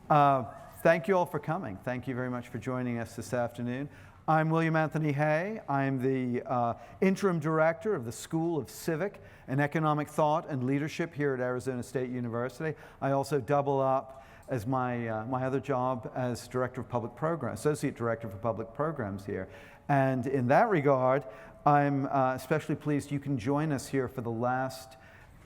Thank you all for coming. Thank you very much for joining us this afternoon. I'm William Anthony Hay. I'm the interim director of the School of Civic and Economic Thought and Leadership here at Arizona State University. I also double up as my other job as director of public programs, associate director for public programs here. And in that regard, I'm especially pleased you can join us here for the last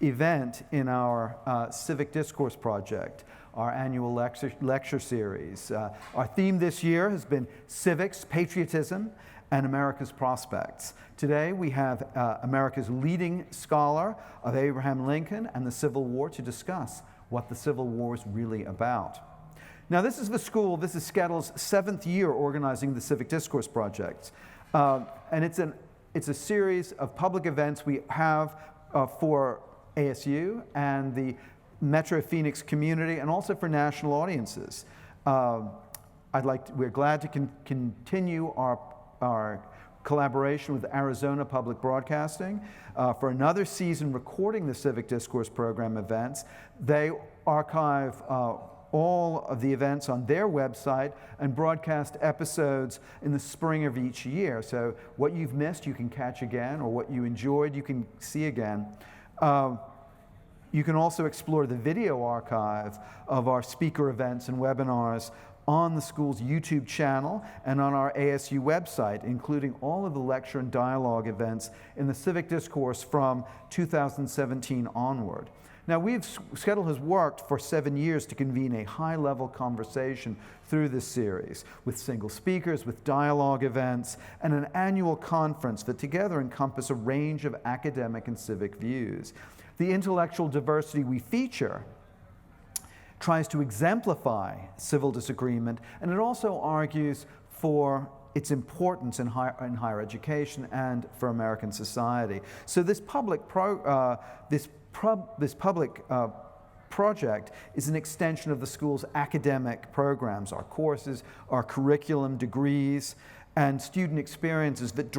event in our Civic Discourse Project, our annual lecture series. Our theme this year has been Civics, Patriotism, and America's Prospects. Today we have America's leading scholar of Abraham Lincoln and the Civil War to discuss what the Civil War is really about. Now this is the school, this is SCETL's 7th year organizing the Civic Discourse Project. And it's a series of public events we have for ASU and the Metro Phoenix community, and also for national audiences. We're glad to continue our collaboration with Arizona Public Broadcasting for another season recording the Civic Discourse Program events. They archive all of the events on their website and broadcast episodes in the spring of each year. So what you've missed, you can catch again, or what you enjoyed, you can see again. You can also explore the video archive of our speaker events and webinars on the school's YouTube channel and on our ASU website, including all of the lecture and dialogue events in the Civic Discourse from 2017 onward. Now, SCETL has worked for 7 years to convene a high-level conversation through this series, with single speakers, with dialogue events, and an annual conference that together encompass a range of academic and civic views. The intellectual diversity we feature tries to exemplify civil disagreement, and it also argues for its importance in higher education and for American society. So this public project is an extension of the school's academic programs, our courses, our curriculum, degrees, and student experiences that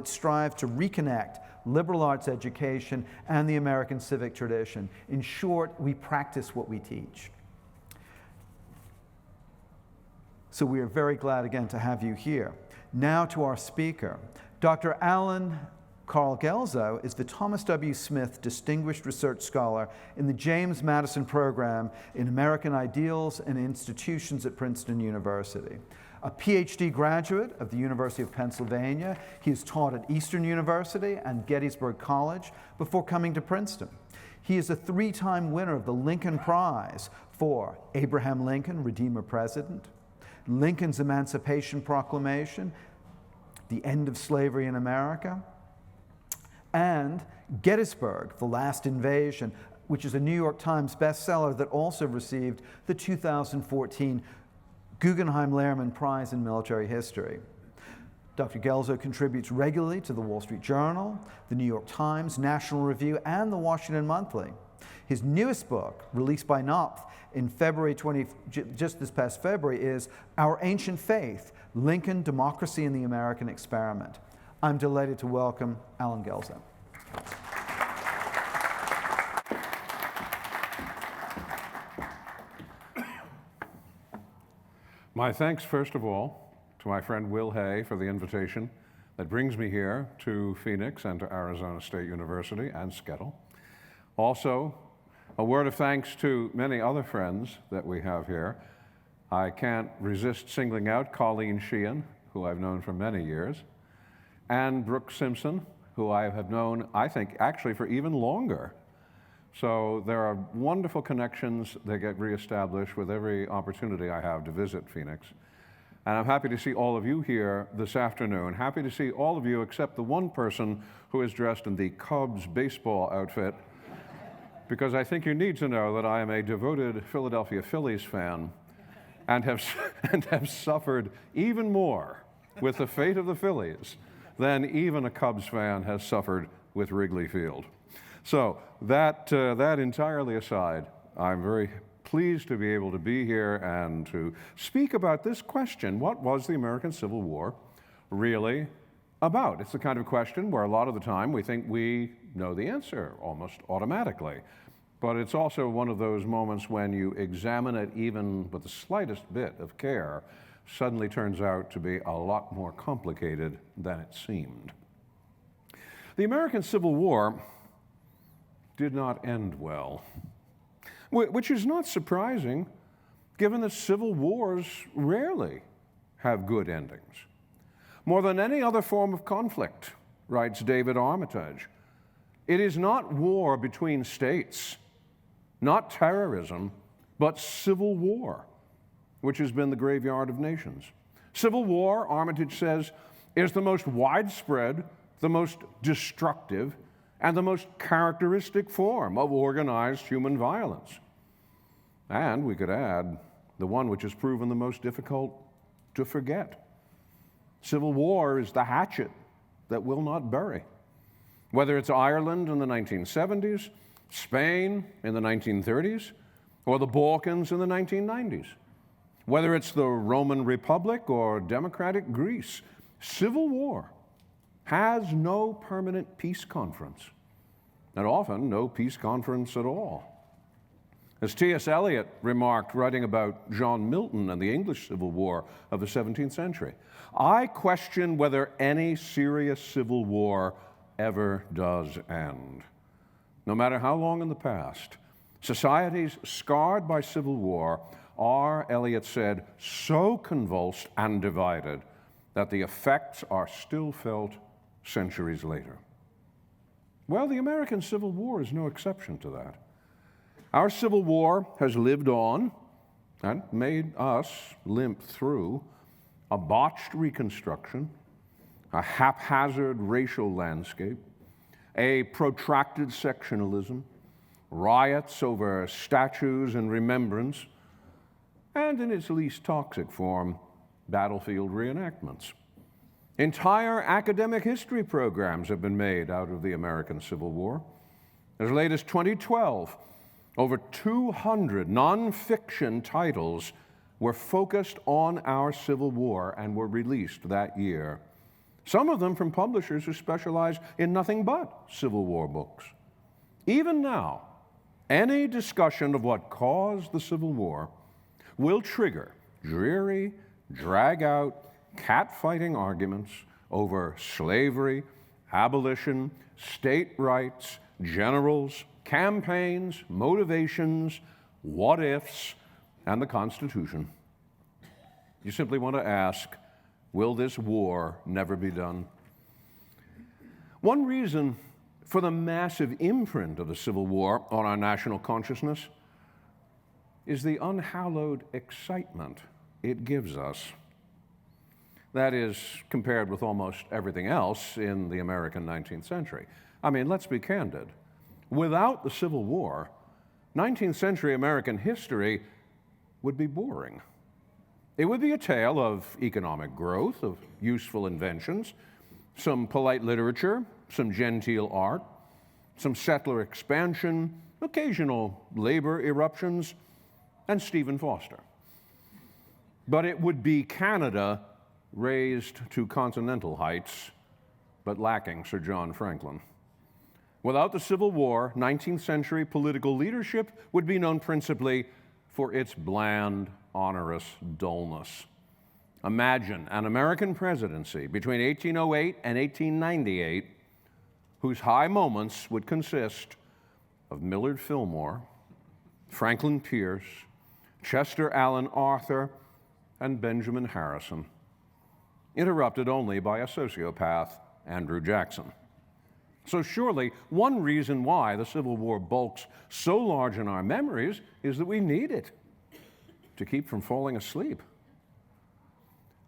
strive to reconnect liberal arts education and the American civic tradition. In short, we practice what we teach. So we are very glad again to have you here. Now to our speaker. Dr. Alan Carl Guelzo is the Thomas W. Smith Distinguished Research Scholar in the James Madison Program in American Ideals and Institutions at Princeton University. A PhD graduate of the University of Pennsylvania, he has taught at Eastern University and Gettysburg College before coming to Princeton. He is a 3-time winner of the Lincoln Prize for Abraham Lincoln, Redeemer President, Lincoln's Emancipation Proclamation, The End of Slavery in America, and Gettysburg, The Last Invasion, which is a New York Times bestseller that also received the 2014 Guggenheim-Lehrman Prize in Military History. Dr. Guelzo contributes regularly to the Wall Street Journal, the New York Times, National Review, and the Washington Monthly. His newest book, released by Knopf in just this past February, is Our Ancient Faith, Lincoln, Democracy, and the American Experiment. I'm delighted to welcome Alan Guelzo. My thanks, first of all, to my friend Will Hay for the invitation that brings me here to Phoenix and to Arizona State University and SCETL. Also, a word of thanks to many other friends that we have here. I can't resist singling out Colleen Sheehan, who I've known for many years, and Brooke Simpson, who I have known, I think, actually for even longer. So there are wonderful connections that get reestablished with every opportunity I have to visit Phoenix. And I'm happy to see all of you here this afternoon. Happy to see all of you except the one person who is dressed in the Cubs baseball outfit, because I think you need to know that I am a devoted Philadelphia Phillies fan and have suffered even more with the fate of the Phillies than even a Cubs fan has suffered with Wrigley Field. So that entirely aside, I'm very pleased to be able to be here and to speak about this question: what was the American Civil War really about? It's the kind of question where a lot of the time we think we know the answer almost automatically. but it's also one of those moments when you examine it even with the slightest bit of care, suddenly turns out to be a lot more complicated than it seemed. The American Civil War did not end well, which is not surprising, given that civil wars rarely have good endings. More than any other form of conflict, writes David Armitage, it is not war between states, not terrorism, but civil war, which has been the graveyard of nations. Civil war, Armitage says, is the most widespread, the most destructive, and the most characteristic form of organized human violence. And we could add, the one which has proven the most difficult to forget. Civil war is the hatchet that will not bury. Whether it's Ireland in the 1970s, Spain in the 1930s, or the Balkans in the 1990s. Whether it's the Roman Republic or democratic Greece, civil war has no permanent peace conference, and often no peace conference at all. As T.S. Eliot remarked, writing about John Milton and the English Civil War of the 17th century, I question whether any serious civil war ever does end. No matter how long in the past, societies scarred by civil war are, Eliot said, so convulsed and divided that the effects are still felt centuries later. Well, the American Civil War is no exception to that. Our Civil War has lived on and made us limp through a botched Reconstruction, a haphazard racial landscape, a protracted sectionalism, riots over statues and remembrance, and in its least toxic form, battlefield reenactments. Entire academic history programs have been made out of the American Civil War. As late as 2012, over 200 nonfiction titles were focused on our Civil War and were released that year. Some of them from publishers who specialize in nothing but Civil War books. Even now, any discussion of what caused the Civil War will trigger dreary, drag-out, cat-fighting arguments over slavery, abolition, state rights, generals, campaigns, motivations, what-ifs, and the Constitution. You simply want to ask, will this war never be done? One reason for the massive imprint of the Civil War on our national consciousness is the unhallowed excitement it gives us. That is, compared with almost everything else in the American 19th century. I mean, let's be candid. Without the Civil War, 19th century American history would be boring. It would be a tale of economic growth, of useful inventions, some polite literature, some genteel art, some settler expansion, occasional labor eruptions, and Stephen Foster. But it would be Canada raised to continental heights, but lacking Sir John Franklin. Without the Civil War, 19th century political leadership would be known principally for its bland, onerous dullness. Imagine an American presidency between 1808 and 1898 whose high moments would consist of Millard Fillmore, Franklin Pierce, Chester Alan Arthur, and Benjamin Harrison, interrupted only by a sociopath, Andrew Jackson. So surely one reason why the Civil War bulks so large in our memories is that we need it to keep from falling asleep.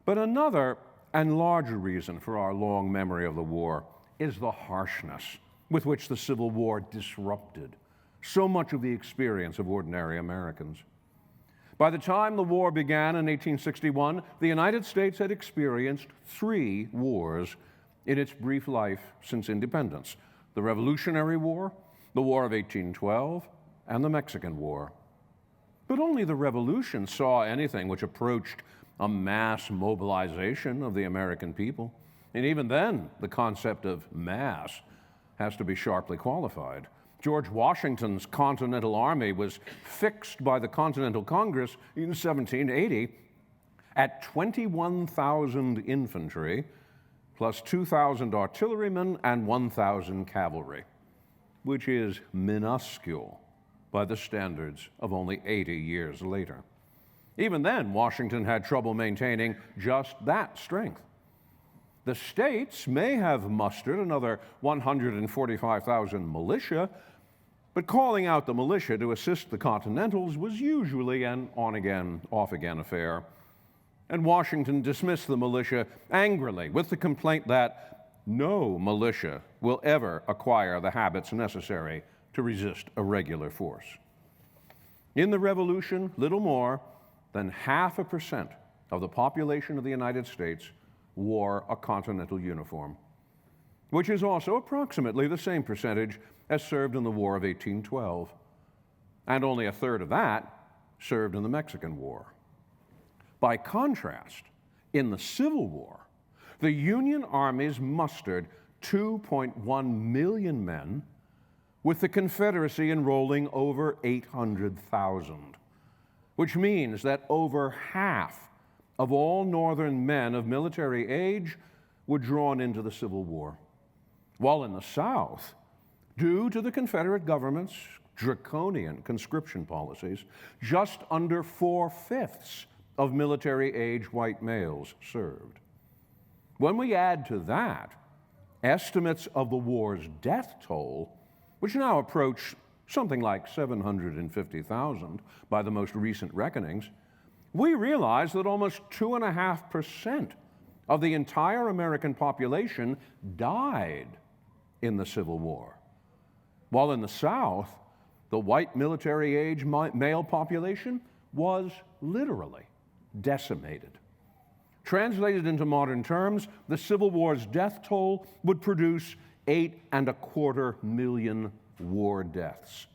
But another and larger reason for our long memory of the war is the harshness with which the Civil War disrupted so much of the experience of ordinary Americans. By the time the war began in 1861, the United States had experienced 3 wars in its brief life since independence: the Revolutionary War, the War of 1812, and the Mexican War. But only the Revolution saw anything which approached a mass mobilization of the American people. And even then, the concept of mass has to be sharply qualified. George Washington's Continental Army was fixed by the Continental Congress in 1780 at 21,000 infantry, plus 2,000 artillerymen and 1,000 cavalry, which is minuscule by the standards of only 80 years later. Even then, Washington had trouble maintaining just that strength. The states may have mustered another 145,000 militia, but calling out the militia to assist the Continentals was usually an on-again, off-again affair. And Washington dismissed the militia angrily with the complaint that no militia will ever acquire the habits necessary to resist a regular force. In the Revolution, little more than 0.5% of the population of the United States wore a Continental uniform, which is also approximately the same percentage as served in the War of 1812, and only a third of that served in the Mexican War. By contrast, in the Civil War, the Union armies mustered 2.1 million men, with the Confederacy enrolling over 800,000, which means that over half of all Northern men of military age were drawn into the Civil War. While in the South, due to the Confederate government's draconian conscription policies, just under 4/5 of military-age white males served. When we add to that estimates of the war's death toll, which now approach something like 750,000 by the most recent reckonings, we realize that almost 2.5% of the entire American population died in the Civil War. While in the South, the white military-age male population was literally decimated. Translated into modern terms, the Civil War's death toll would produce 8.25 million war deaths.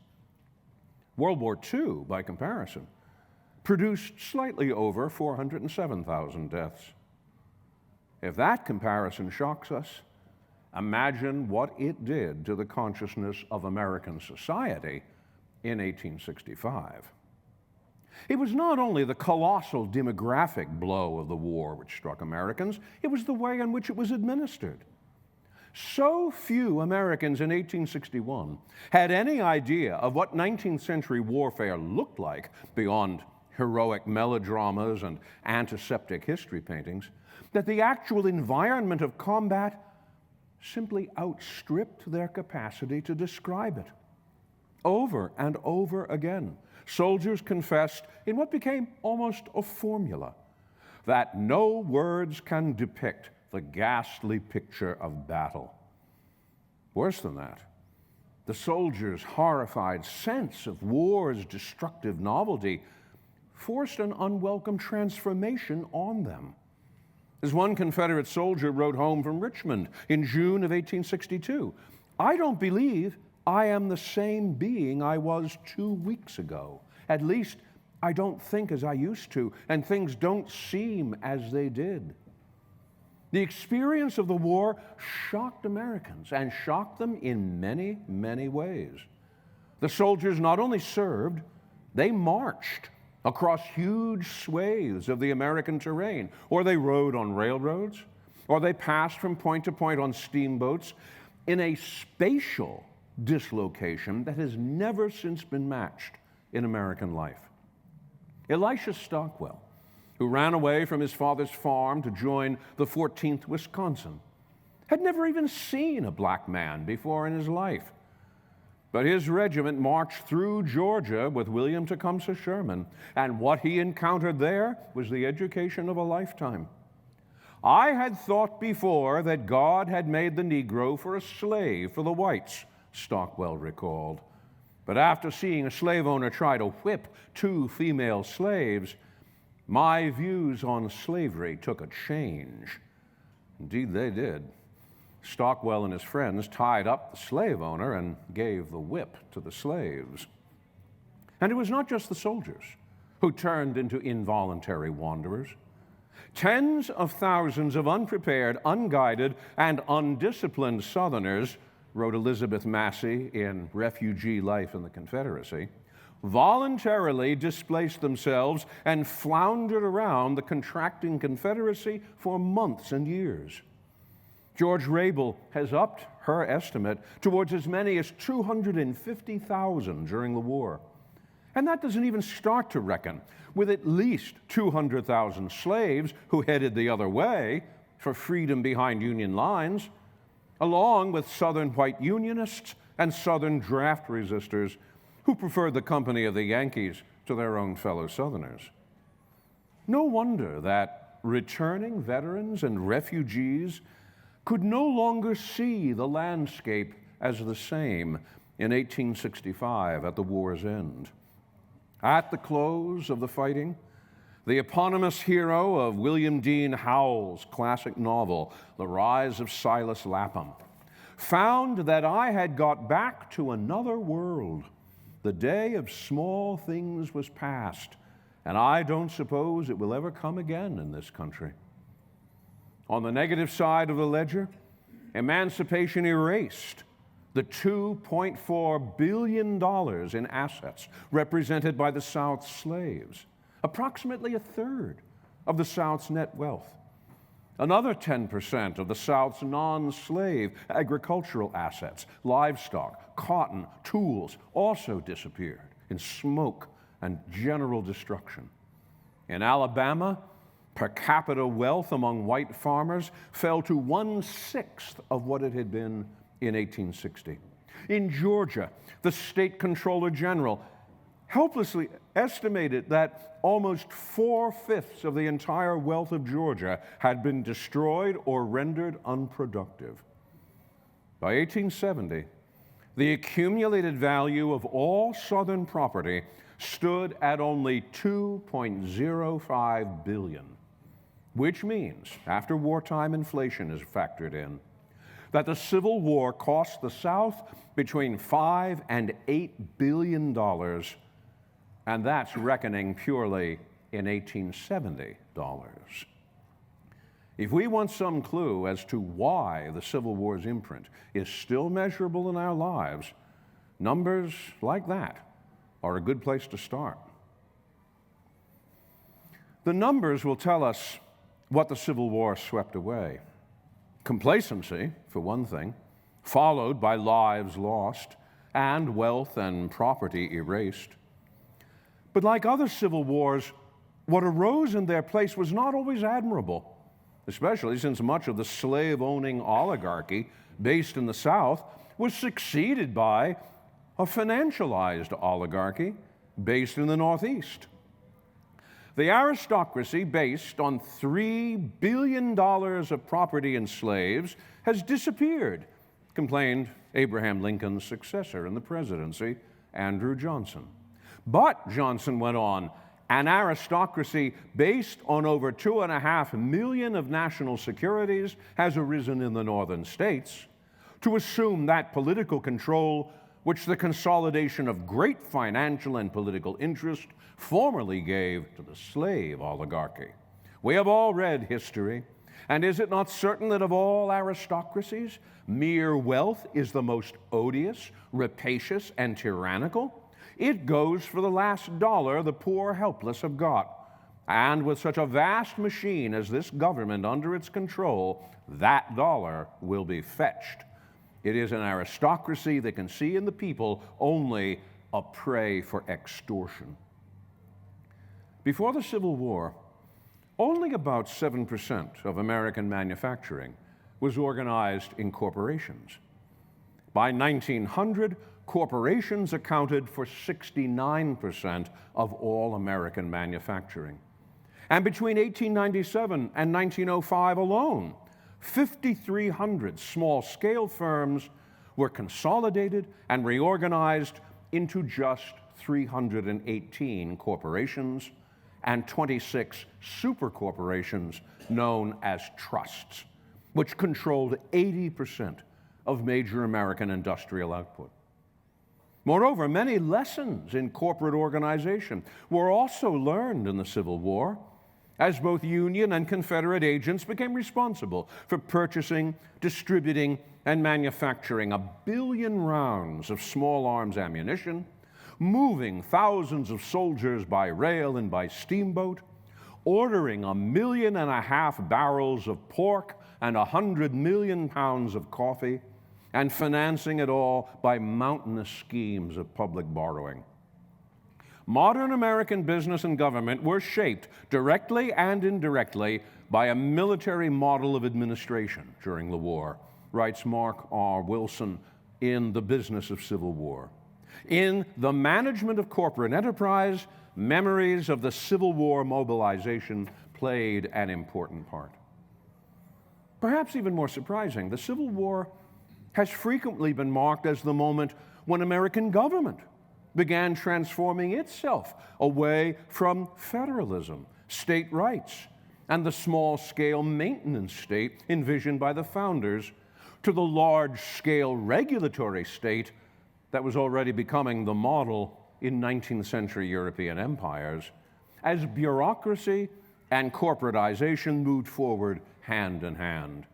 World War II, by comparison, produced slightly over 407,000 deaths. If that comparison shocks us, imagine what it did to the consciousness of American society in 1865. It was not only the colossal demographic blow of the war which struck Americans, it was the way in which it was administered. So few Americans in 1861 had any idea of what 19th century warfare looked like beyond heroic melodramas and antiseptic history paintings, that the actual environment of combat simply outstripped their capacity to describe it. Over and over again, soldiers confessed in what became almost a formula that no words can depict the ghastly picture of battle. Worse than that, the soldiers' horrified sense of war's destructive novelty forced an unwelcome transformation on them. As one Confederate soldier wrote home from Richmond in June of 1862, "I don't believe I am the same being I was 2 weeks ago. At least, I don't think as I used to, and things don't seem as they did." The experience of the war shocked Americans, and shocked them in many, many ways. The soldiers not only served, they marched across huge swathes of the American terrain, or they rode on railroads, or they passed from point to point on steamboats in a spatial dislocation that has never since been matched in American life. Elisha Stockwell, who ran away from his father's farm to join the 14th Wisconsin, had never even seen a black man before in his life. But his regiment marched through Georgia with William Tecumseh Sherman, and what he encountered there was the education of a lifetime. "I had thought before that God had made the Negro for a slave for the whites," Stockwell recalled. "But after seeing a slave owner try to whip 2 female slaves, my views on slavery took a change." Indeed, they did. Stockwell and his friends tied up the slave owner and gave the whip to the slaves. And it was not just the soldiers who turned into involuntary wanderers. Tens of thousands of unprepared, unguided, and undisciplined Southerners wrote Elizabeth Massey in Refugee Life in the Confederacy, voluntarily displaced themselves and floundered around the contracting Confederacy for months and years. George Rabel has upped her estimate towards as many as 250,000 during the war. And that doesn't even start to reckon with at least 200,000 slaves who headed the other way for freedom behind Union lines, along with Southern white Unionists and Southern draft resistors who preferred the company of the Yankees to their own fellow Southerners. No wonder that returning veterans and refugees could no longer see the landscape as the same in 1865 at the war's end. At the close of the fighting, the eponymous hero of William Dean Howell's classic novel, The Rise of Silas Lapham, found that I had got back to another world. The day of small things was past, and I don't suppose it will ever come again in this country. On the negative side of the ledger, emancipation erased the $2.4 billion in assets represented by the South's slaves, approximately a third of the South's net wealth. Another 10% of the South's non-slave agricultural assets, livestock, cotton, tools, also disappeared in smoke and general destruction. In Alabama, per capita wealth among white farmers fell to 1/6 of what it had been in 1860. In Georgia, the state comptroller general helplessly estimated that almost 4/5 of the entire wealth of Georgia had been destroyed or rendered unproductive. By 1870, the accumulated value of all Southern property stood at only $2.05 billion, which means, after wartime inflation is factored in, that the Civil War cost the South between $5 and $8 billion, and that's reckoning purely in 1870 dollars. If we want some clue as to why the Civil War's imprint is still measurable in our lives, numbers like that are a good place to start. The numbers will tell us what the Civil War swept away. Complacency, for one thing, followed by lives lost and wealth and property erased. But like other civil wars, what arose in their place was not always admirable, especially since much of the slave-owning oligarchy based in the South was succeeded by a financialized oligarchy based in the Northeast. The aristocracy, based on $3 billion of property in slaves, has disappeared, complained Abraham Lincoln's successor in the presidency, Andrew Johnson. But, Johnson went on, an aristocracy based on over 2.5 million of national securities has arisen in the northern states to assume that political control which the consolidation of great financial and political interest formerly gave to the slave oligarchy. We have all read history, and is it not certain that of all aristocracies, mere wealth is the most odious, rapacious, and tyrannical? It goes for the last dollar the poor helpless have got. And with such a vast machine as this government under its control, that dollar will be fetched. It is an aristocracy that can see in the people only a prey for extortion. Before the Civil War, only about 7% of American manufacturing was organized in corporations. By 1900, corporations accounted for 69% of all American manufacturing. And between 1897 and 1905 alone, 5,300 small-scale firms were consolidated and reorganized into just 318 corporations and 26 supercorporations known as trusts, which controlled 80% of major American industrial output. Moreover, many lessons in corporate organization were also learned in the Civil War, as both Union and Confederate agents became responsible for purchasing, distributing, and manufacturing 1 billion rounds of small arms ammunition, moving thousands of soldiers by rail and by steamboat, ordering 1.5 million barrels of pork and 100 million pounds of coffee, and financing it all by mountainous schemes of public borrowing. Modern American business and government were shaped directly and indirectly by a military model of administration during the war, writes Mark R. Wilson in The Business of Civil War. In the management of corporate enterprise, memories of the Civil War mobilization played an important part. Perhaps even more surprising, the Civil War has frequently been marked as the moment when American government began transforming itself away from federalism, state rights, and the small-scale maintenance state envisioned by the founders to the large-scale regulatory state that was already becoming the model in 19th century European empires as bureaucracy and corporatization moved forward hand in hand.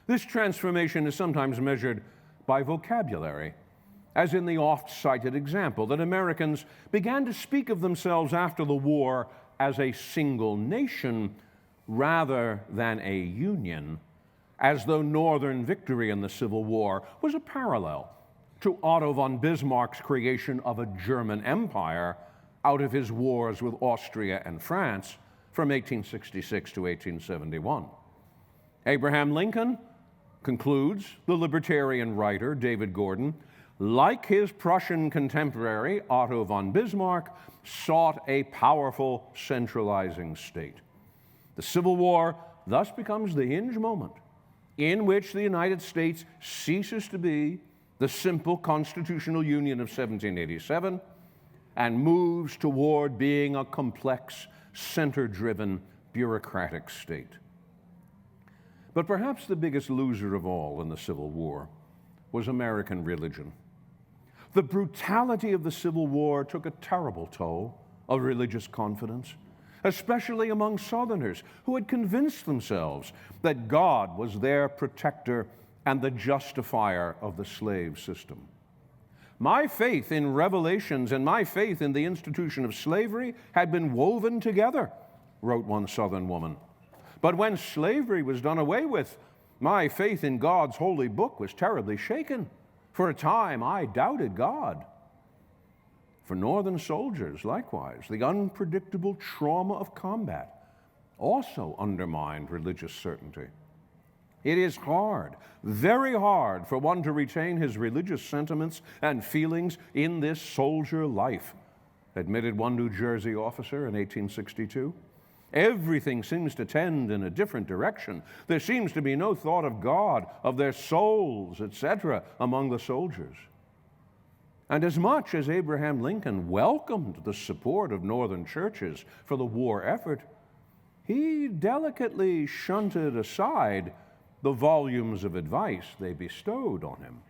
This transformation is sometimes measured by vocabulary, as in the oft-cited example that Americans began to speak of themselves after the war as a single nation rather than a union, as though Northern victory in the Civil War was a parallel to Otto von Bismarck's creation of a German empire out of his wars with Austria and France from 1866 to 1871. Abraham Lincoln, concludes the libertarian writer David Gordon, like his Prussian contemporary Otto von Bismarck, sought a powerful centralizing state. The Civil War thus becomes the hinge moment in which the United States ceases to be the simple constitutional union of 1787 and moves toward being a complex, center-driven, bureaucratic state. But perhaps the biggest loser of all in the Civil War was American religion. The brutality of the Civil War took a terrible toll of religious confidence, especially among Southerners who had convinced themselves that God was their protector and the justifier of the slave system. My faith in revelations and my faith in the institution of slavery had been woven together, wrote one Southern woman. But when slavery was done away with, my faith in God's holy book was terribly shaken. For a time, I doubted God. For Northern soldiers, likewise, the unpredictable trauma of combat also undermined religious certainty. It is hard, very hard, for one to retain his religious sentiments and feelings in this soldier life, admitted one New Jersey officer in 1862. Everything seems to tend in a different direction. There seems to be no thought of God, of their souls, etc., among the soldiers. And as much as Abraham Lincoln welcomed the support of Northern churches for the war effort, he delicately shunted aside the volumes of advice they bestowed on him.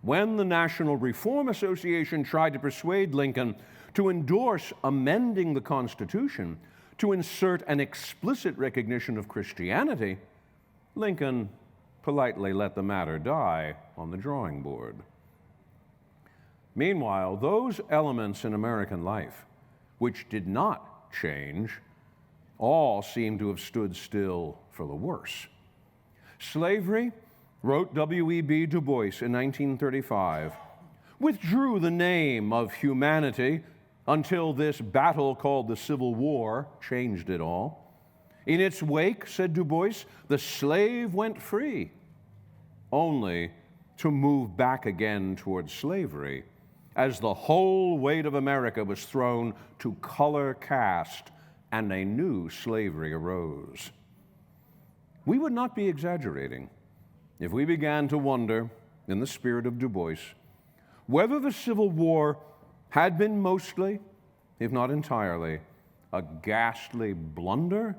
When the National Reform Association tried to persuade Lincoln to endorse amending the Constitution to insert an explicit recognition of Christianity, Lincoln politely let the matter die on the drawing board. Meanwhile, those elements in American life which did not change all seem to have stood still for the worse. Slavery, wrote W.E.B. Du Bois in 1935, withdrew the name of humanity until this battle called the Civil War changed it all. In its wake, said Du Bois, the slave went free, only to move back again towards slavery as the whole weight of America was thrown to color caste and a new slavery arose. We would not be exaggerating if we began to wonder, in the spirit of Du Bois, whether the Civil War had been mostly, if not entirely, a ghastly blunder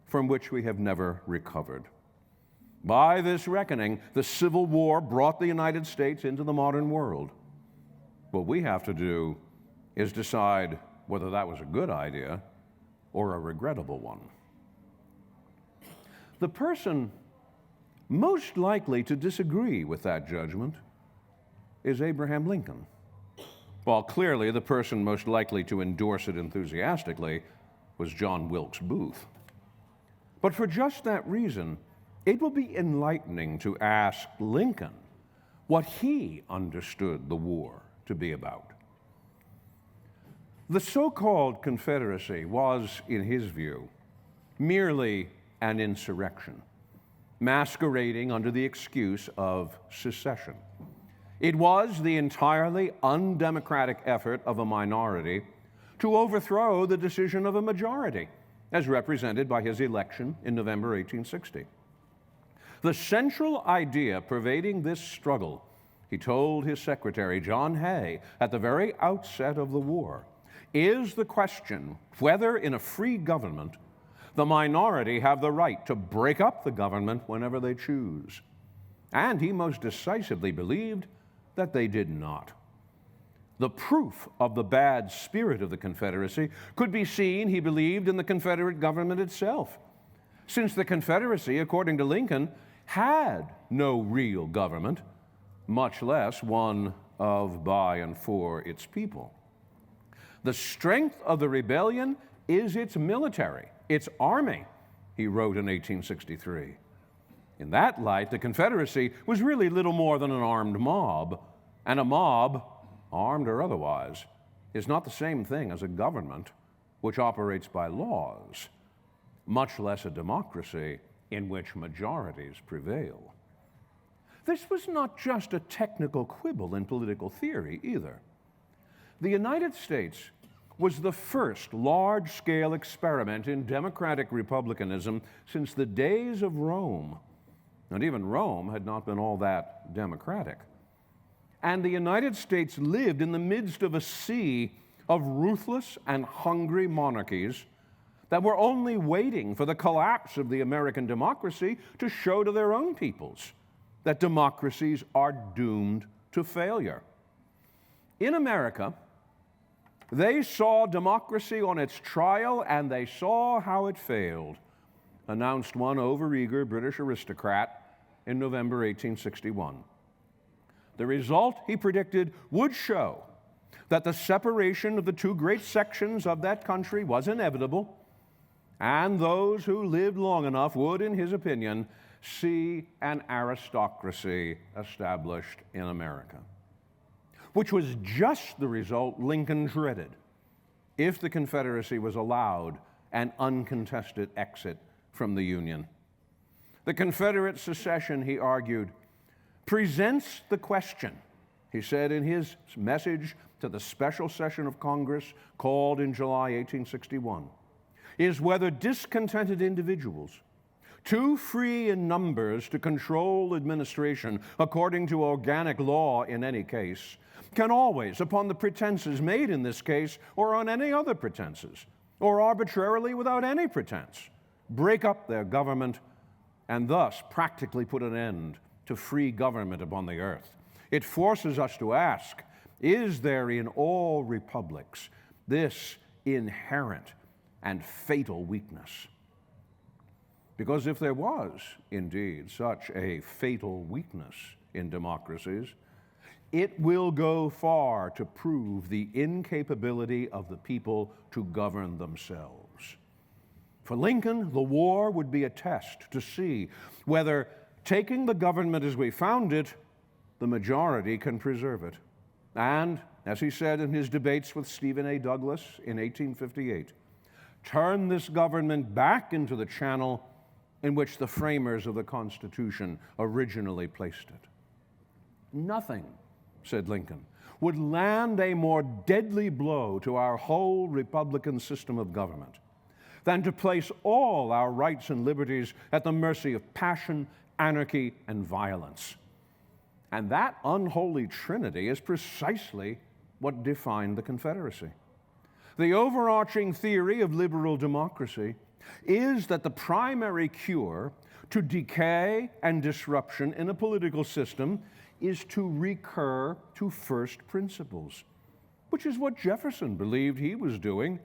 from which we have never recovered. By this reckoning, the Civil War brought the United States into the modern world. What we have to do is decide whether that was a good idea or a regrettable one. The person most likely to disagree with that judgment is Abraham Lincoln, while clearly the person most likely to endorse it enthusiastically was John Wilkes Booth. But for just that reason, it will be enlightening to ask Lincoln what he understood the war to be about. The so-called Confederacy was, in his view, merely an insurrection, masquerading under the excuse of secession. It was the entirely undemocratic effort of a minority to overthrow the decision of a majority, as represented by his election in November 1860. The central idea pervading this struggle, he told his secretary, John Hay, at the very outset of the war, is the question whether in a free government the minority have the right to break up the government whenever they choose. And he most decisively believed that they did not. The proof of the bad spirit of the Confederacy could be seen, he believed, in the Confederate government itself, since the Confederacy, according to Lincoln, had no real government, much less one of, by, and for its people. The strength of the rebellion is its military, its army, he wrote in 1863. In that light, the Confederacy was really little more than an armed mob, and a mob, armed or otherwise, is not the same thing as a government which operates by laws, much less a democracy in which majorities prevail. This was not just a technical quibble in political theory either. The United States was the first large-scale experiment in democratic republicanism since the days of Rome. And even Rome had not been all that democratic. And the United States lived in the midst of a sea of ruthless and hungry monarchies that were only waiting for the collapse of the American democracy to show to their own peoples that democracies are doomed to failure. In America, they saw democracy on its trial, and they saw how it failed, announced one overeager British aristocrat in November 1861. The result, he predicted, would show that the separation of the two great sections of that country was inevitable, and those who lived long enough would, in his opinion, see an aristocracy established in America, which was just the result Lincoln dreaded if the Confederacy was allowed an uncontested exit from the Union. The Confederate secession, he argued, presents the question, he said in his message to the special session of Congress called in July 1861, is whether discontented individuals, too free in numbers to control administration according to organic law in any case, can always, upon the pretenses made in this case or on any other pretenses, or arbitrarily without any pretense, break up their government and thus practically put an end to free government upon the earth. It forces us to ask, is there in all republics this inherent and fatal weakness? Because if there was indeed such a fatal weakness in democracies, it will go far to prove the incapability of the people to govern themselves. For Lincoln, the war would be a test to see whether, taking the government as we found it, the majority can preserve it. And, as he said in his debates with Stephen A. Douglas in 1858, turn this government back into the channel in which the framers of the Constitution originally placed it. Nothing, said Lincoln, would land a more deadly blow to our whole Republican system of government than to place all our rights and liberties at the mercy of passion, anarchy, and violence. And that unholy trinity is precisely what defined the Confederacy. The overarching theory of liberal democracy is that the primary cure to decay and disruption in a political system is to recur to first principles, which is what Jefferson believed he was doing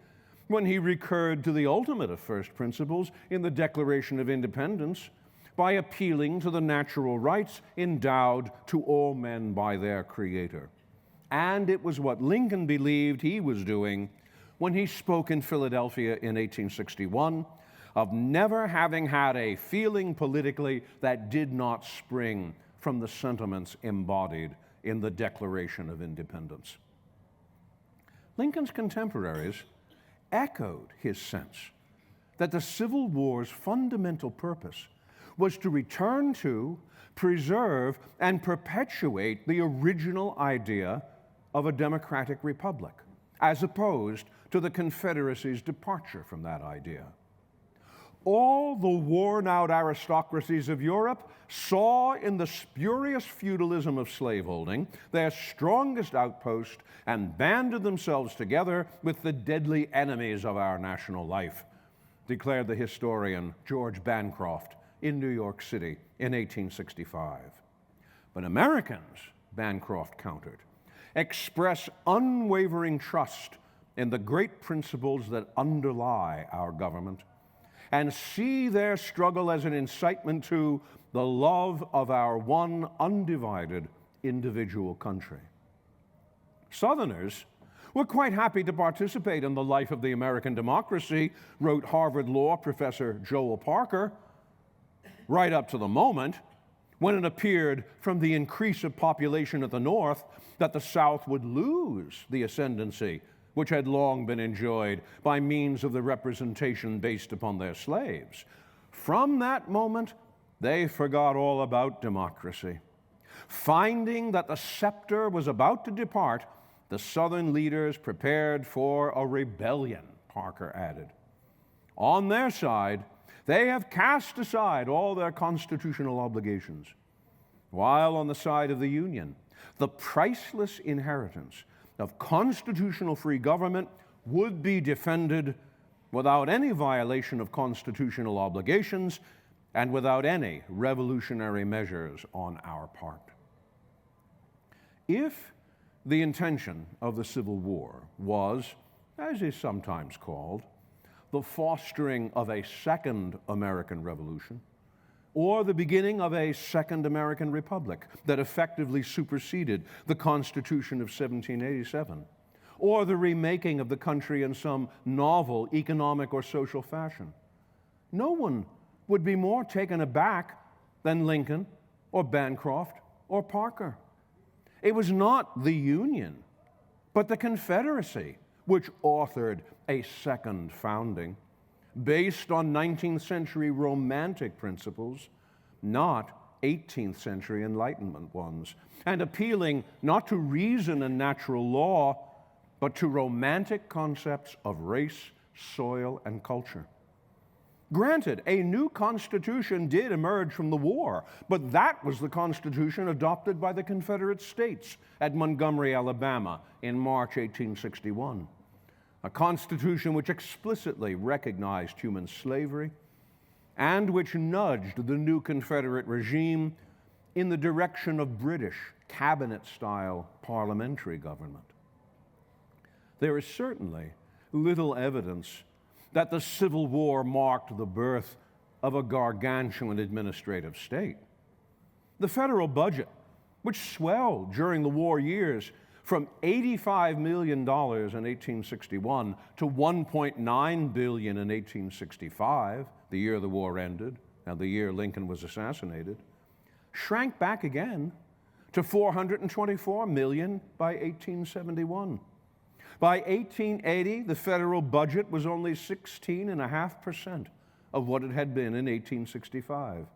when he recurred to the ultimate of first principles in the Declaration of Independence by appealing to the natural rights endowed to all men by their Creator. And it was what Lincoln believed he was doing when he spoke in Philadelphia in 1861 of never having had a feeling politically that did not spring from the sentiments embodied in the Declaration of Independence. Lincoln's contemporaries echoed his sense that the Civil War's fundamental purpose was to return to, preserve, and perpetuate the original idea of a democratic republic, as opposed to the Confederacy's departure from that idea. All the worn-out aristocracies of Europe saw in the spurious feudalism of slaveholding their strongest outpost and banded themselves together with the deadly enemies of our national life, declared the historian George Bancroft in New York City in 1865. But Americans, Bancroft countered, express unwavering trust in the great principles that underlie our government and see their struggle as an incitement to the love of our one undivided individual country. Southerners were quite happy to participate in the life of the American democracy, wrote Harvard Law professor Joel Parker, right up to the moment when it appeared from the increase of population at the North that the South would lose the ascendancy which had long been enjoyed by means of the representation based upon their slaves. From that moment, they forgot all about democracy. Finding that the scepter was about to depart, the Southern leaders prepared for a rebellion, Parker added. On their side, they have cast aside all their constitutional obligations, while on the side of the Union, the priceless inheritance of constitutional free government would be defended without any violation of constitutional obligations and without any revolutionary measures on our part. If the intention of the Civil War was, as is sometimes called, the fostering of a second American Revolution, or the beginning of a second American Republic that effectively superseded the Constitution of 1787, or the remaking of the country in some novel economic or social fashion, no one would be more taken aback than Lincoln or Bancroft or Parker. It was not the Union, but the Confederacy which authored a second founding based on 19th century Romantic principles, not 18th century Enlightenment ones, and appealing not to reason and natural law, but to Romantic concepts of race, soil, and culture. Granted, a new constitution did emerge from the war, but that was the constitution adopted by the Confederate States at Montgomery, Alabama in March 1861. A constitution which explicitly recognized human slavery and which nudged the new Confederate regime in the direction of British cabinet-style parliamentary government. There is certainly little evidence that the Civil War marked the birth of a gargantuan administrative state. The federal budget, which swelled during the war years from $85 million in 1861 to $1.9 billion in 1865, the year the war ended and the year Lincoln was assassinated, shrank back again to $424 million by 1871. By 1880, the federal budget was only 16.5% of what it had been in 1865.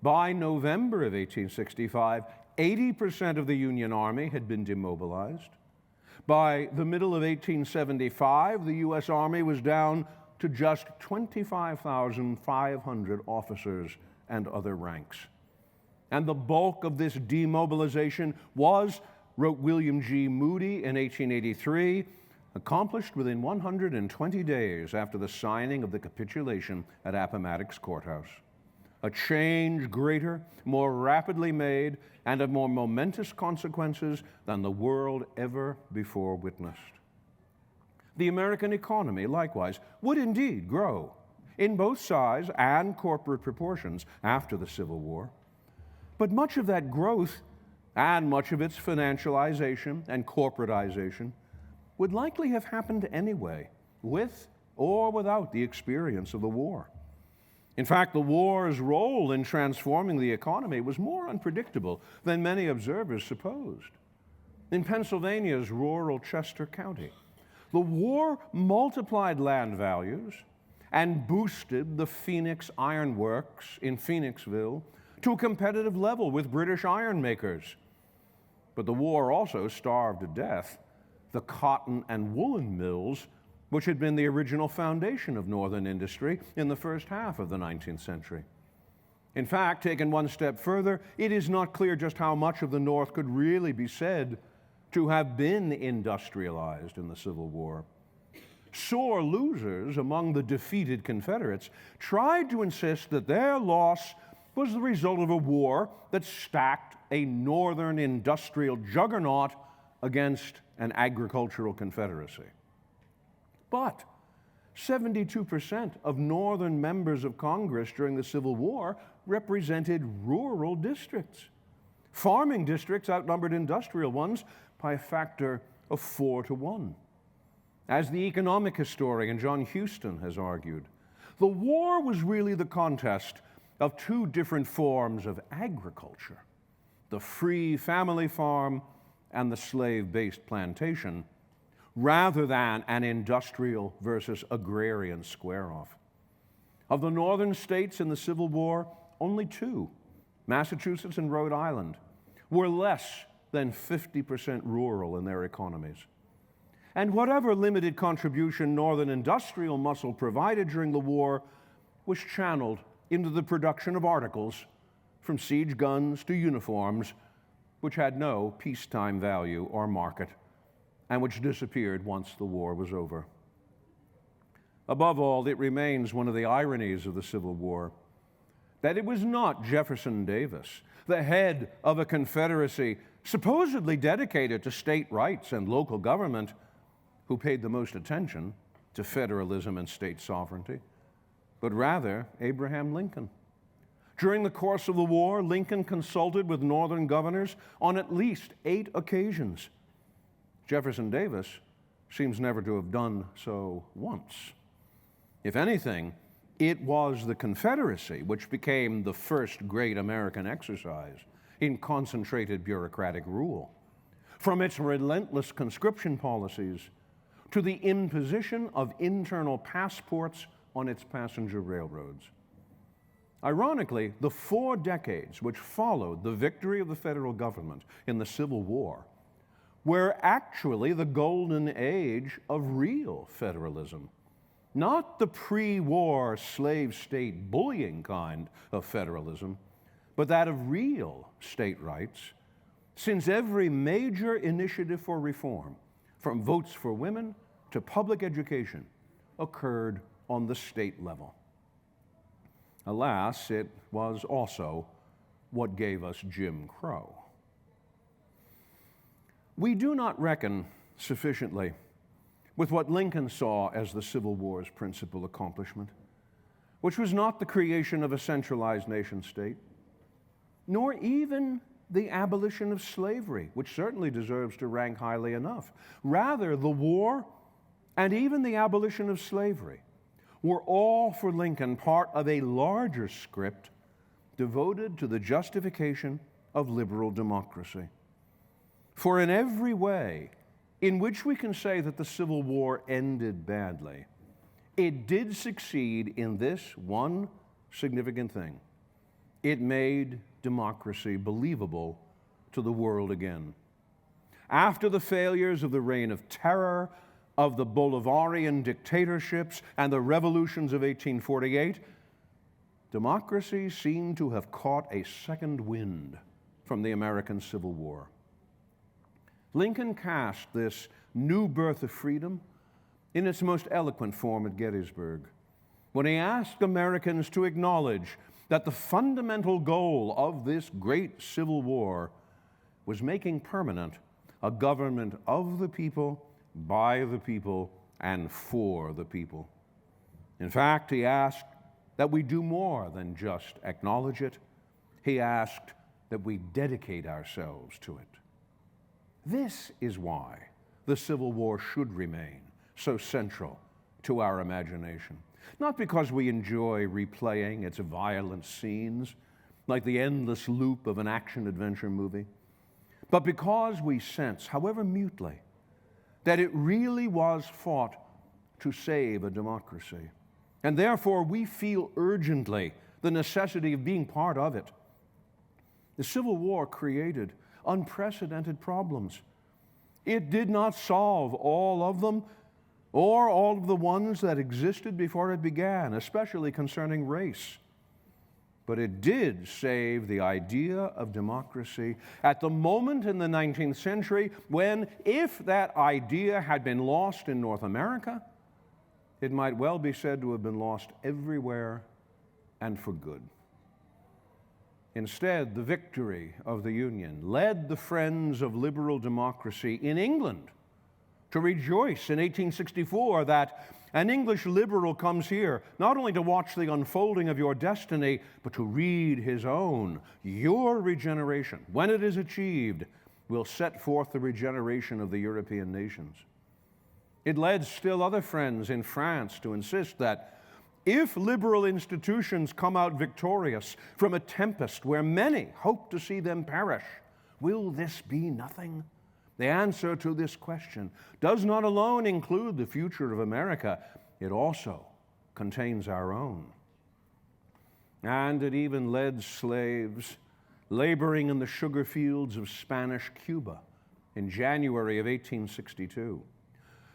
By November of 1865, 80% of the Union Army had been demobilized. By the middle of 1875, the U.S. Army was down to just 25,500 officers and other ranks. And the bulk of this demobilization was, wrote William G. Moody in 1883, accomplished within 120 days after the signing of the capitulation at Appomattox Courthouse. A change greater, more rapidly made, and of more momentous consequences than the world ever before witnessed. The American economy, likewise, would indeed grow in both size and corporate proportions after the Civil War. But much of that growth and much of its financialization and corporatization would likely have happened anyway, with or without the experience of the war. In fact, the war's role in transforming the economy was more unpredictable than many observers supposed. In Pennsylvania's rural Chester County, the war multiplied land values and boosted the Phoenix Iron Works in Phoenixville to a competitive level with British iron makers. But the war also starved to death the cotton and woolen mills, which had been the original foundation of Northern industry in the first half of the 19th century. In fact, taken one step further, it is not clear just how much of the North could really be said to have been industrialized in the Civil War. Sore losers among the defeated Confederates tried to insist that their loss was the result of a war that stacked a Northern industrial juggernaut against an agricultural confederacy. But 72% of Northern members of Congress during the Civil War represented rural districts. Farming districts outnumbered industrial ones by a factor of 4 to 1. As the economic historian John Houston has argued, the war was really the contest of two different forms of agriculture, the free family farm and the slave-based plantation, rather than an industrial versus agrarian square-off. Of the northern states in the Civil War, only two, Massachusetts and Rhode Island, were less than 50% rural in their economies. And whatever limited contribution Northern industrial muscle provided during the war was channeled into the production of articles, from siege guns to uniforms, which had no peacetime value or market, and which disappeared once the war was over. Above all, it remains one of the ironies of the Civil War that it was not Jefferson Davis, the head of a confederacy supposedly dedicated to state rights and local government, who paid the most attention to federalism and state sovereignty, but rather Abraham Lincoln. During the course of the war, Lincoln consulted with Northern governors on at least 8 occasions. Jefferson Davis seems never to have done so once. If anything, it was the Confederacy which became the first great American exercise in concentrated bureaucratic rule. From its relentless conscription policies to the imposition of internal passports on its passenger railroads. Ironically, the 4 decades which followed the victory of the federal government in the Civil War were actually the golden age of real federalism, not the pre-war slave state bullying kind of federalism, but that of real state rights, since every major initiative for reform, from votes for women to public education, occurred on the state level. Alas, it was also what gave us Jim Crow. We do not reckon sufficiently with what Lincoln saw as the Civil War's principal accomplishment, which was not the creation of a centralized nation state, nor even the abolition of slavery, which certainly deserves to rank highly enough. Rather, the war and even the abolition of slavery were all for Lincoln part of a larger script devoted to the justification of liberal democracy. For in every way in which we can say that the Civil War ended badly, it did succeed in this one significant thing. It made democracy believable to the world again. After the failures of the Reign of Terror, of the Bolivarian dictatorships, and the revolutions of 1848, democracy seemed to have caught a second wind from the American Civil War. Lincoln cast this new birth of freedom in its most eloquent form at Gettysburg, when he asked Americans to acknowledge that the fundamental goal of this great Civil War was making permanent a government of the people, by the people, and for the people. In fact, he asked that we do more than just acknowledge it. He asked that we dedicate ourselves to it. This is why the Civil War should remain so central to our imagination. Not because we enjoy replaying its violent scenes, like the endless loop of an action-adventure movie, but because we sense, however mutely, that it really was fought to save a democracy. And therefore, we feel urgently the necessity of being part of it. The Civil War created unprecedented problems. It did not solve all of them, or all of the ones that existed before it began, especially concerning race. But it did save the idea of democracy at the moment in the 19th century when, if that idea had been lost in North America, it might well be said to have been lost everywhere and for good. Instead, the victory of the Union led the friends of liberal democracy in England to rejoice in 1864 that an English liberal comes here not only to watch the unfolding of your destiny, but to read his own. Your regeneration, when it is achieved, will set forth the regeneration of the European nations. It led still other friends in France to insist that if liberal institutions come out victorious from a tempest where many hope to see them perish, will this be nothing? The answer to this question does not alone include the future of America, it also contains our own. And it even led slaves laboring in the sugar fields of Spanish Cuba in January of 1862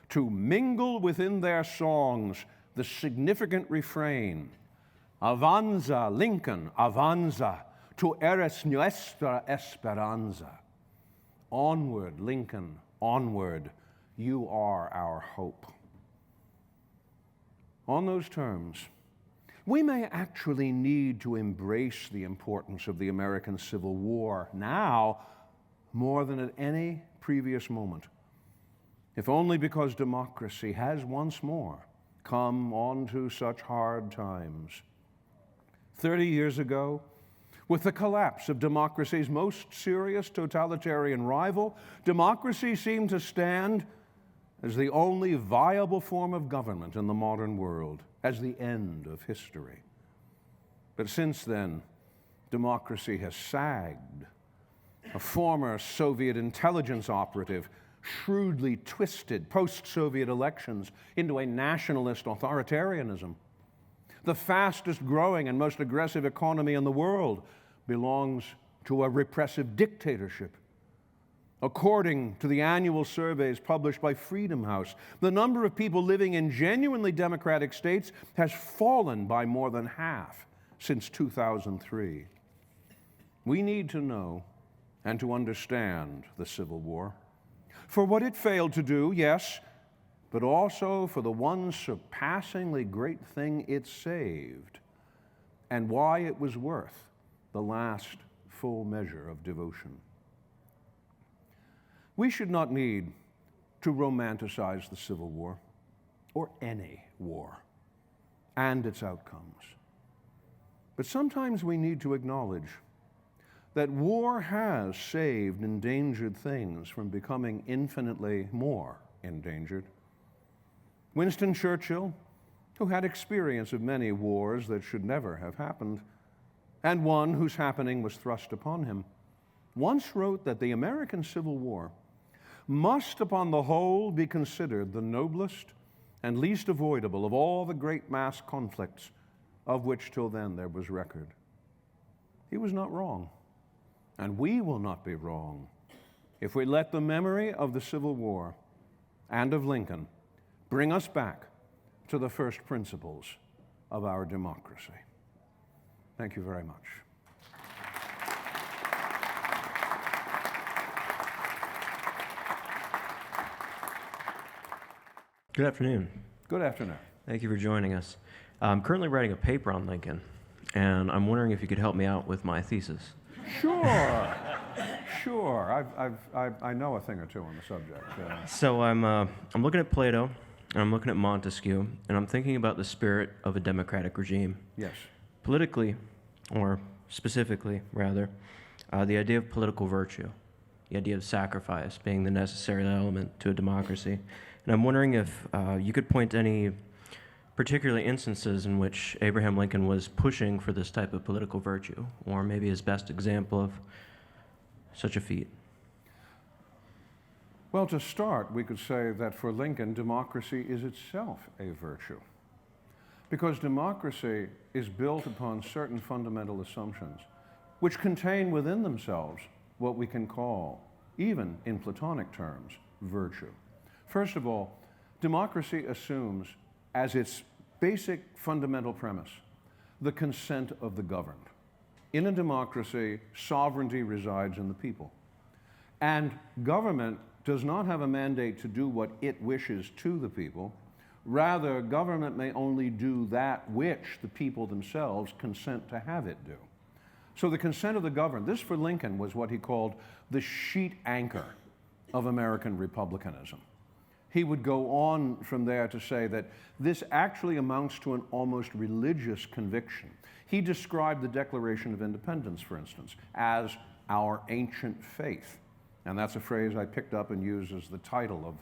to mingle within their songs the significant refrain, "Avanza, Lincoln, avanza, tu eres nuestra esperanza." Onward, Lincoln, onward, you are our hope. On those terms, we may actually need to embrace the importance of the American Civil War now more than at any previous moment, if only because democracy has once more come onto such hard times. 30 years ago, with the collapse of democracy's most serious totalitarian rival, democracy seemed to stand as the only viable form of government in the modern world, as the end of history. But since then, democracy has sagged. A former Soviet intelligence operative shrewdly twisted post-Soviet elections into a nationalist authoritarianism. The fastest growing and most aggressive economy in the world belongs to a repressive dictatorship. According to the annual surveys published by Freedom House, the number of people living in genuinely democratic states has fallen by more than half since 2003. We need to know and to understand the Civil War for what it failed to do, yes, but also for the one surpassingly great thing it saved, and why it was worth the last full measure of devotion. We should not need to romanticize the Civil War, or any war, and its outcomes. But sometimes we need to acknowledge that war has saved endangered things from becoming infinitely more endangered. Winston Churchill, who had experience of many wars that should never have happened, and one whose happening was thrust upon him, once wrote that the American Civil War must, upon the whole, be considered the noblest and least avoidable of all the great mass conflicts of which till then there was record. He was not wrong. And we will not be wrong if we let the memory of the Civil War and of Lincoln bring us back to the first principles of our democracy. Thank you very much. Good afternoon. Good afternoon. Thank you for joining us. I'm currently writing a paper on Lincoln, and I'm wondering if you could help me out with my thesis. Sure. Sure. I know a thing or two on the subject. So I'm looking at Plato, and I'm looking at Montesquieu, and I'm thinking about the spirit of a democratic regime. Yes. Politically, or specifically, rather, the idea of political virtue, the idea of sacrifice being the necessary element to a democracy. And I'm wondering if you could point to any particular instances in which Abraham Lincoln was pushing for this type of political virtue, or maybe his best example of such a feat. Well, to start, we could say that for Lincoln, democracy is itself a virtue. Because democracy is built upon certain fundamental assumptions, which contain within themselves what we can call, even in Platonic terms, virtue. First of all, democracy assumes as its basic fundamental premise the consent of the governed. In a democracy, sovereignty resides in the people. And government does not have a mandate to do what it wishes to the people. Rather, government may only do that which the people themselves consent to have it do. So the consent of the governed, this for Lincoln was what he called the sheet anchor of American republicanism. He would go on from there to say that this actually amounts to an almost religious conviction. He described the Declaration of Independence, for instance, as our ancient faith. And that's a phrase I picked up and used as the title of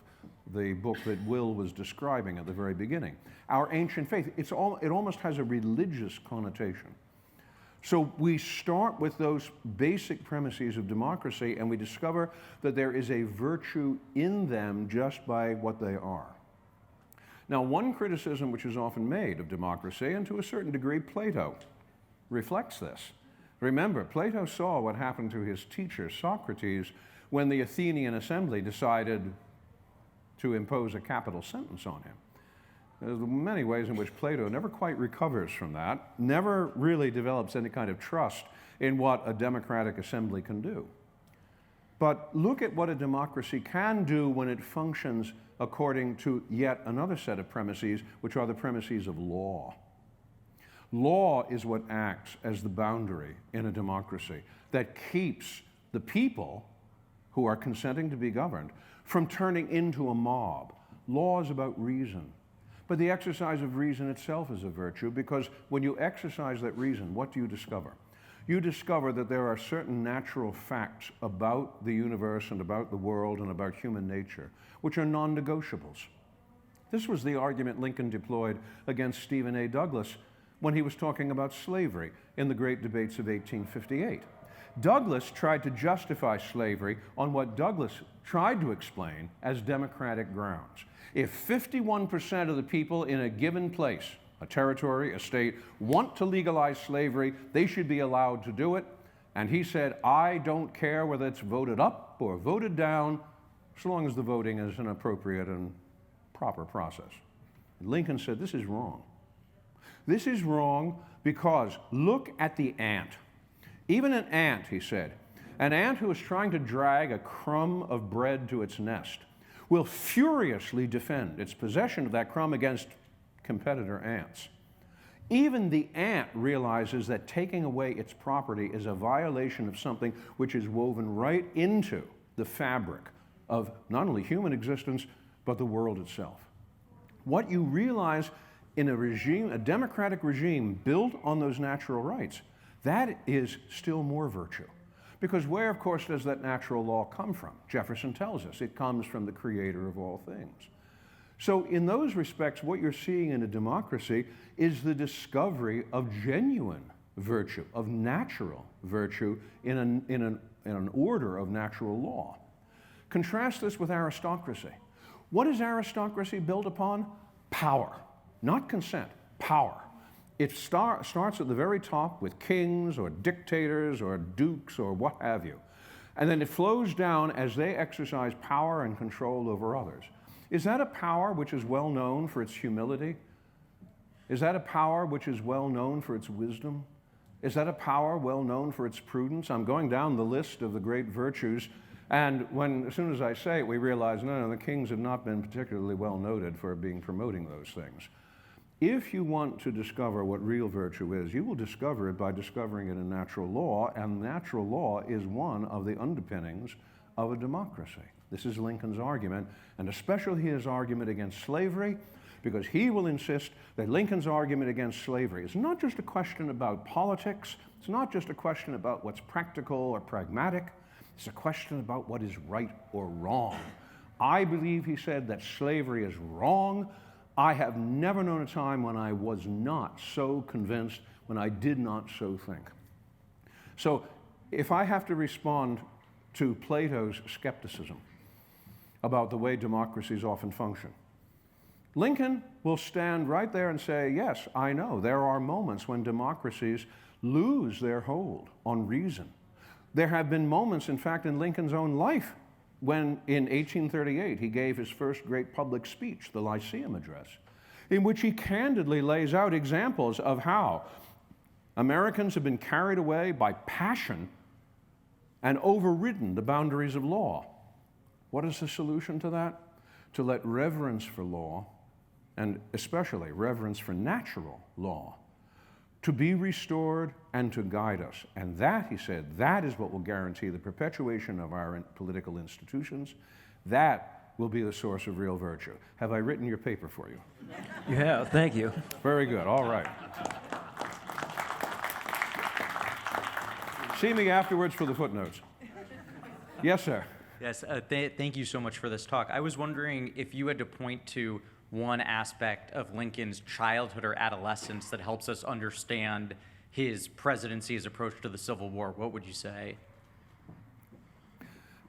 the book that Will was describing at the very beginning. Our ancient faith, it almost has a religious connotation. So we start with those basic premises of democracy, and we discover that there is a virtue in them just by what they are. Now, one criticism which is often made of democracy, and to a certain degree Plato reflects this. Remember, Plato saw what happened to his teacher, Socrates, when the Athenian assembly decided to impose a capital sentence on him. There's many ways in which Plato never quite recovers from that, never really develops any kind of trust in what a democratic assembly can do. But look at what a democracy can do when it functions according to yet another set of premises, which are the premises of law. Law is what acts as the boundary in a democracy that keeps the people who are consenting to be governed from turning into a mob. Law is about reason. But the exercise of reason itself is a virtue, because when you exercise that reason, what do you discover? You discover that there are certain natural facts about the universe and about the world and about human nature, which are non-negotiables. This was the argument Lincoln deployed against Stephen A. Douglas when he was talking about slavery in the great debates of 1858. Douglas tried to justify slavery on what Douglas tried to explain as democratic grounds. If 51% of the people in a given place, a territory, a state, want to legalize slavery, they should be allowed to do it. And he said, I don't care whether it's voted up or voted down, so long as the voting is an appropriate and proper process. Lincoln said, this is wrong. This is wrong because look at the ant. Even an ant, he said, an ant who is trying to drag a crumb of bread to its nest will furiously defend its possession of that crumb against competitor ants. Even the ant realizes that taking away its property is a violation of something which is woven right into the fabric of not only human existence, but the world itself. What you realize in a regime, a democratic regime built on those natural rights, that is still more virtue. Because where, of course, does that natural law come from? Jefferson tells us it comes from the creator of all things. So in those respects, what you're seeing in a democracy is the discovery of genuine virtue, of natural virtue in an order of natural law. Contrast this with aristocracy. What is aristocracy built upon? Power, not consent, power. It starts at the very top with kings or dictators or dukes or what have you. And then it flows down as they exercise power and control over others. Is that a power which is well known for its humility? Is that a power which is well known for its wisdom? Is that a power well known for its prudence? I'm going down the list of the great virtues, and as soon as I say it, we realize, no, the kings have not been particularly well noted for promoting those things. If you want to discover what real virtue is, you will discover it by discovering it in natural law, and natural law is one of the underpinnings of a democracy. This is Lincoln's argument, and especially his argument against slavery, because he will insist that Lincoln's argument against slavery is not just a question about politics, it's not just a question about what's practical or pragmatic, it's a question about what is right or wrong. I believe, he said, that slavery is wrong. I have never known a time when I was not so convinced, when I did not so think. So if I have to respond to Plato's skepticism about the way democracies often function, Lincoln will stand right there and say, yes, I know, there are moments when democracies lose their hold on reason. There have been moments, in fact, in Lincoln's own life when, in 1838, he gave his first great public speech, the Lyceum Address, in which he candidly lays out examples of how Americans have been carried away by passion and overridden the boundaries of law. What is the solution to that? To let reverence for law, and especially reverence for natural law, to be restored and to guide us. And that, he said, that is what will guarantee the perpetuation of our political institutions. That will be the source of real virtue. Have I written your paper for you? You have, thank you. Very good, all right. See me afterwards for the footnotes. Yes, sir. Yes, thank you so much for this talk. I was wondering if you had to point to one aspect of Lincoln's childhood or adolescence that helps us understand his presidency's approach to the Civil War, what would you say?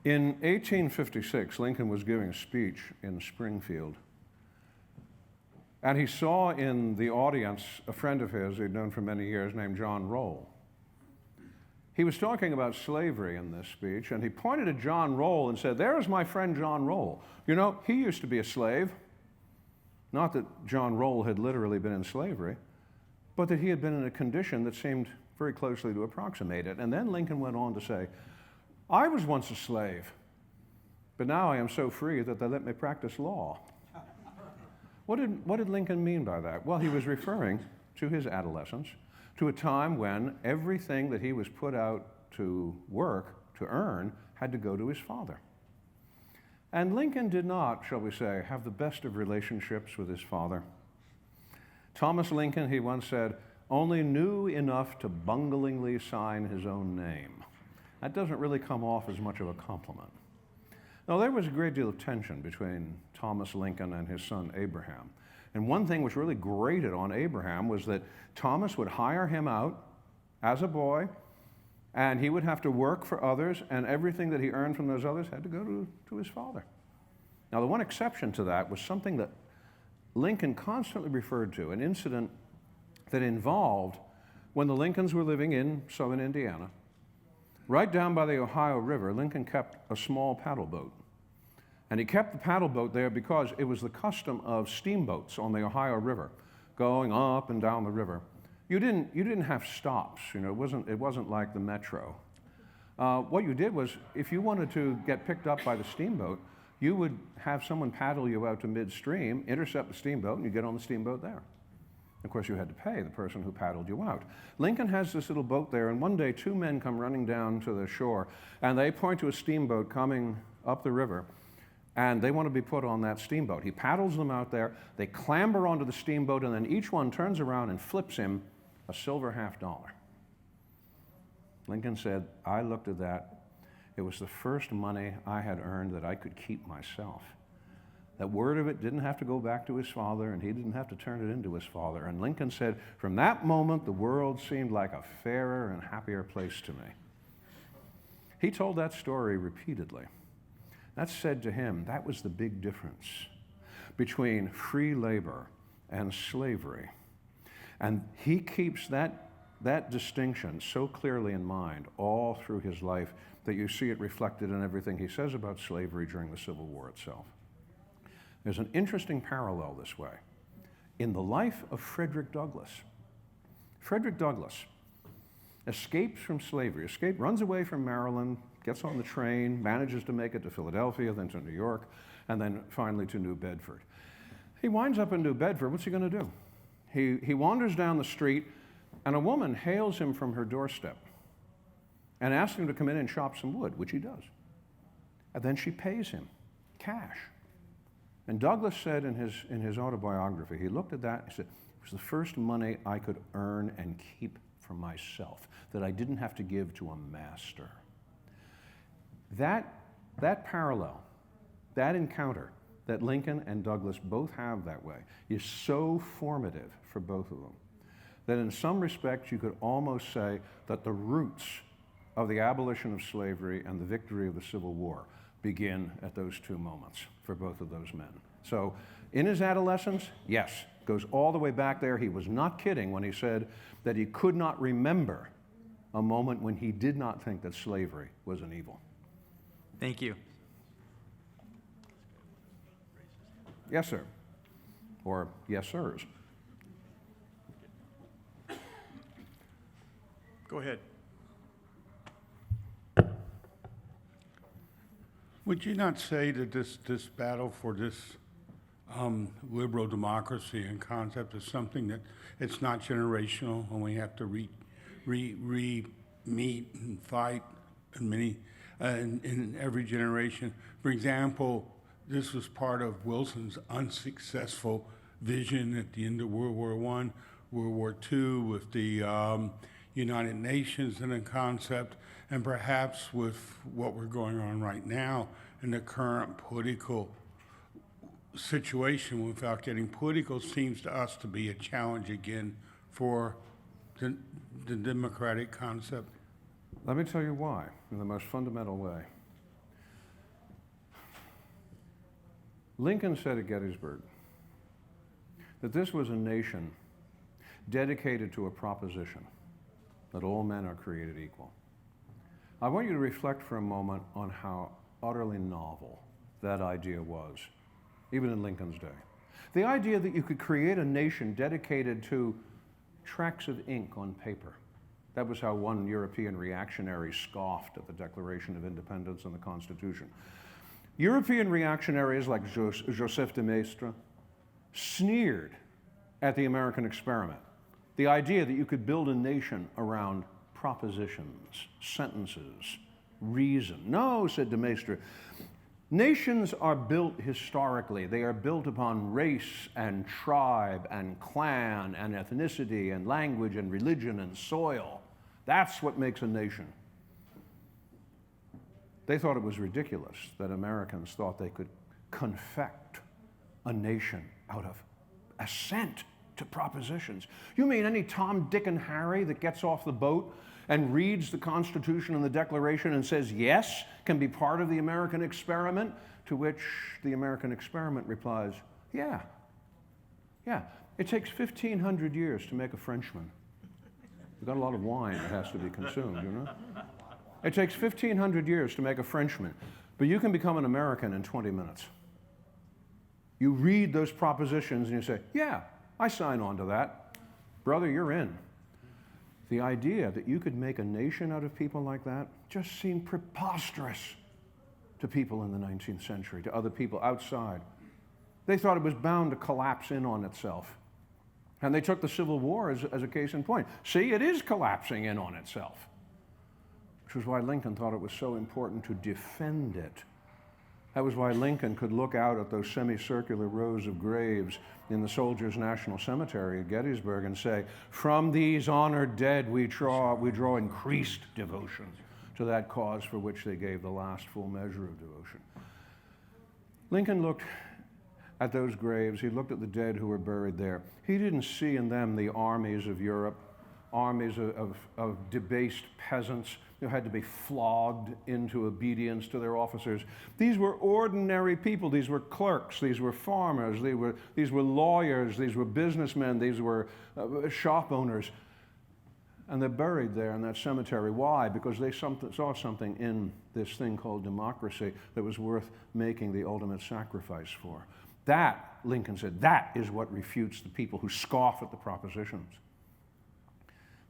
In 1856, Lincoln was giving a speech in Springfield, and he saw in the audience a friend of his he'd known for many years named John Roll. He was talking about slavery in this speech, and he pointed at John Roll and said, "There is my friend John Roll. You know, he used to be a slave." Not that John Roll had literally been in slavery, but that he had been in a condition that seemed very closely to approximate it. And then Lincoln went on to say, "I was once a slave, but now I am so free that they let me practice law." What did Lincoln mean by that? Well, he was referring to his adolescence, to a time when everything that he was put out to work, to earn, had to go to his father. And Lincoln did not, shall we say, have the best of relationships with his father. Thomas Lincoln, he once said, only knew enough to bunglingly sign his own name. That doesn't really come off as much of a compliment. Now, there was a great deal of tension between Thomas Lincoln and his son Abraham. And one thing which really grated on Abraham was that Thomas would hire him out as a boy, and he would have to work for others, and everything that he earned from those others had to go to his father. Now, the one exception to that was something that Lincoln constantly referred to, an incident that involved when the Lincolns were living in southern Indiana. Right down by the Ohio River, Lincoln kept a small paddle boat. And he kept the paddle boat there because it was the custom of steamboats on the Ohio River, going up and down the river. You didn't have stops, you know, it wasn't like the metro. What you did was, if you wanted to get picked up by the steamboat, you would have someone paddle you out to midstream, intercept the steamboat, and you get on the steamboat there. Of course, you had to pay the person who paddled you out. Lincoln has this little boat there, and one day 2 men come running down to the shore, and they point to a steamboat coming up the river, and they want to be put on that steamboat. He paddles them out there, they clamber onto the steamboat, and then each one turns around and flips him a silver $50. Lincoln said, I looked at that. It was the first money I had earned that I could keep myself. That word of it didn't have to go back to his father, and he didn't have to turn it into his father. And Lincoln said, from that moment, the world seemed like a fairer and happier place to me. He told that story repeatedly. That said to him, that was the big difference between free labor and slavery. And he keeps that distinction so clearly in mind all through his life that you see it reflected in everything he says about slavery during the Civil War itself. There's an interesting parallel this way. In the life of Frederick Douglass escapes from slavery, runs away from Maryland, gets on the train, manages to make it to Philadelphia, then to New York, and then finally to New Bedford. He winds up in New Bedford. What's he going to do? He wanders down the street, and a woman hails him from her doorstep and asks him to come in and chop some wood, which he does. And then she pays him cash. And Douglas said in his autobiography, he looked at that, he said, it was the first money I could earn and keep for myself, that I didn't have to give to a master. That parallel, that encounter that Lincoln and Douglas both have that way is so formative for both of them that in some respects you could almost say that the roots of the abolition of slavery and the victory of the Civil War begin at those two moments for both of those men. So in his adolescence, yes, goes all the way back there. He was not kidding when he said that he could not remember a moment when he did not think that slavery was an evil. Thank you. Yes, sir. Or yes, sirs. Go ahead. Would you not say that this battle for this liberal democracy and concept is something that it's not generational, and we have to meet and fight in every generation? For example, this was part of Wilson's unsuccessful vision at the end of World War I, World War II, with the United Nations and a concept, and perhaps with what we're going on right now in the current political situation, without getting political, seems to us to be a challenge again for the democratic concept. Let me tell you why, in the most fundamental way. Lincoln said at Gettysburg that this was a nation dedicated to a proposition that all men are created equal. I want you to reflect for a moment on how utterly novel that idea was, even in Lincoln's day. The idea that you could create a nation dedicated to tracts of ink on paper. That was how one European reactionary scoffed at the Declaration of Independence and the Constitution. European reactionaries like Joseph de Maistre sneered at the American experiment. The idea that you could build a nation around propositions, sentences, reason. No, said de Maistre, nations are built historically. They are built upon race and tribe and clan and ethnicity and language and religion and soil. That's what makes a nation. They thought it was ridiculous that Americans thought they could confect a nation out of assent to propositions. You mean any Tom, Dick, and Harry that gets off the boat and reads the Constitution and the Declaration and says yes can be part of the American experiment? To which the American experiment replies, yeah. It takes 1,500 years to make a Frenchman. We've got a lot of wine that has to be consumed, you know? It takes 1,500 years to make a Frenchman, but you can become an American in 20 minutes. You read those propositions and you say, yeah, I sign on to that. Brother, you're in. The idea that you could make a nation out of people like that just seemed preposterous to people in the 19th century, to other people outside. They thought it was bound to collapse in on itself. And they took the Civil War as a case in point. See, it is collapsing in on itself. Which was why Lincoln thought it was so important to defend it. That was why Lincoln could look out at those semicircular rows of graves in the Soldiers' National Cemetery at Gettysburg and say, from these honored dead we draw increased devotion to that cause for which they gave the last full measure of devotion. Lincoln looked at those graves, he looked at the dead who were buried there. He didn't see in them the armies of Europe, armies of debased peasants who had to be flogged into obedience to their officers. These were ordinary people. These were clerks. These were farmers. These were lawyers. These were businessmen. These were shop owners. And they're buried there in that cemetery. Why? Because they saw something in this thing called democracy that was worth making the ultimate sacrifice for. That, Lincoln said, that is what refutes the people who scoff at the propositions.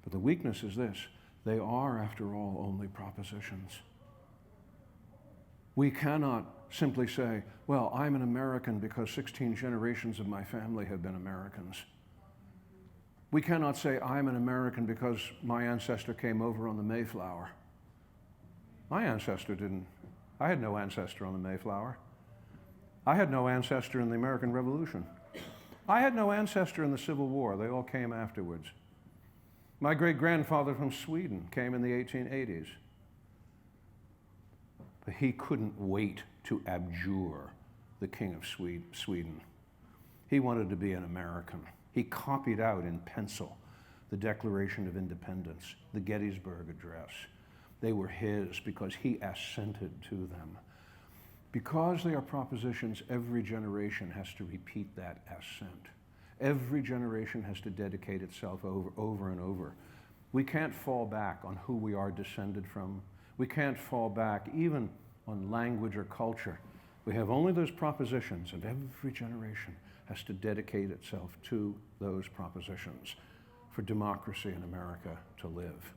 But the weakness is this: they are, after all, only propositions. We cannot simply say, well, I'm an American because 16 generations of my family have been Americans. We cannot say, I'm an American because my ancestor came over on the Mayflower. My ancestor didn't. I had no ancestor on the Mayflower. I had no ancestor in the American Revolution. I had no ancestor in the Civil War. They all came afterwards. My great-grandfather from Sweden came in the 1880s. But he couldn't wait to abjure the King of Sweden. He wanted to be an American. He copied out in pencil the Declaration of Independence, the Gettysburg Address. They were his because he assented to them. Because they are propositions, every generation has to repeat that assent. Every generation has to dedicate itself over and over. We can't fall back on who we are descended from. We can't fall back even on language or culture. We have only those propositions, and every generation has to dedicate itself to those propositions for democracy in America to live.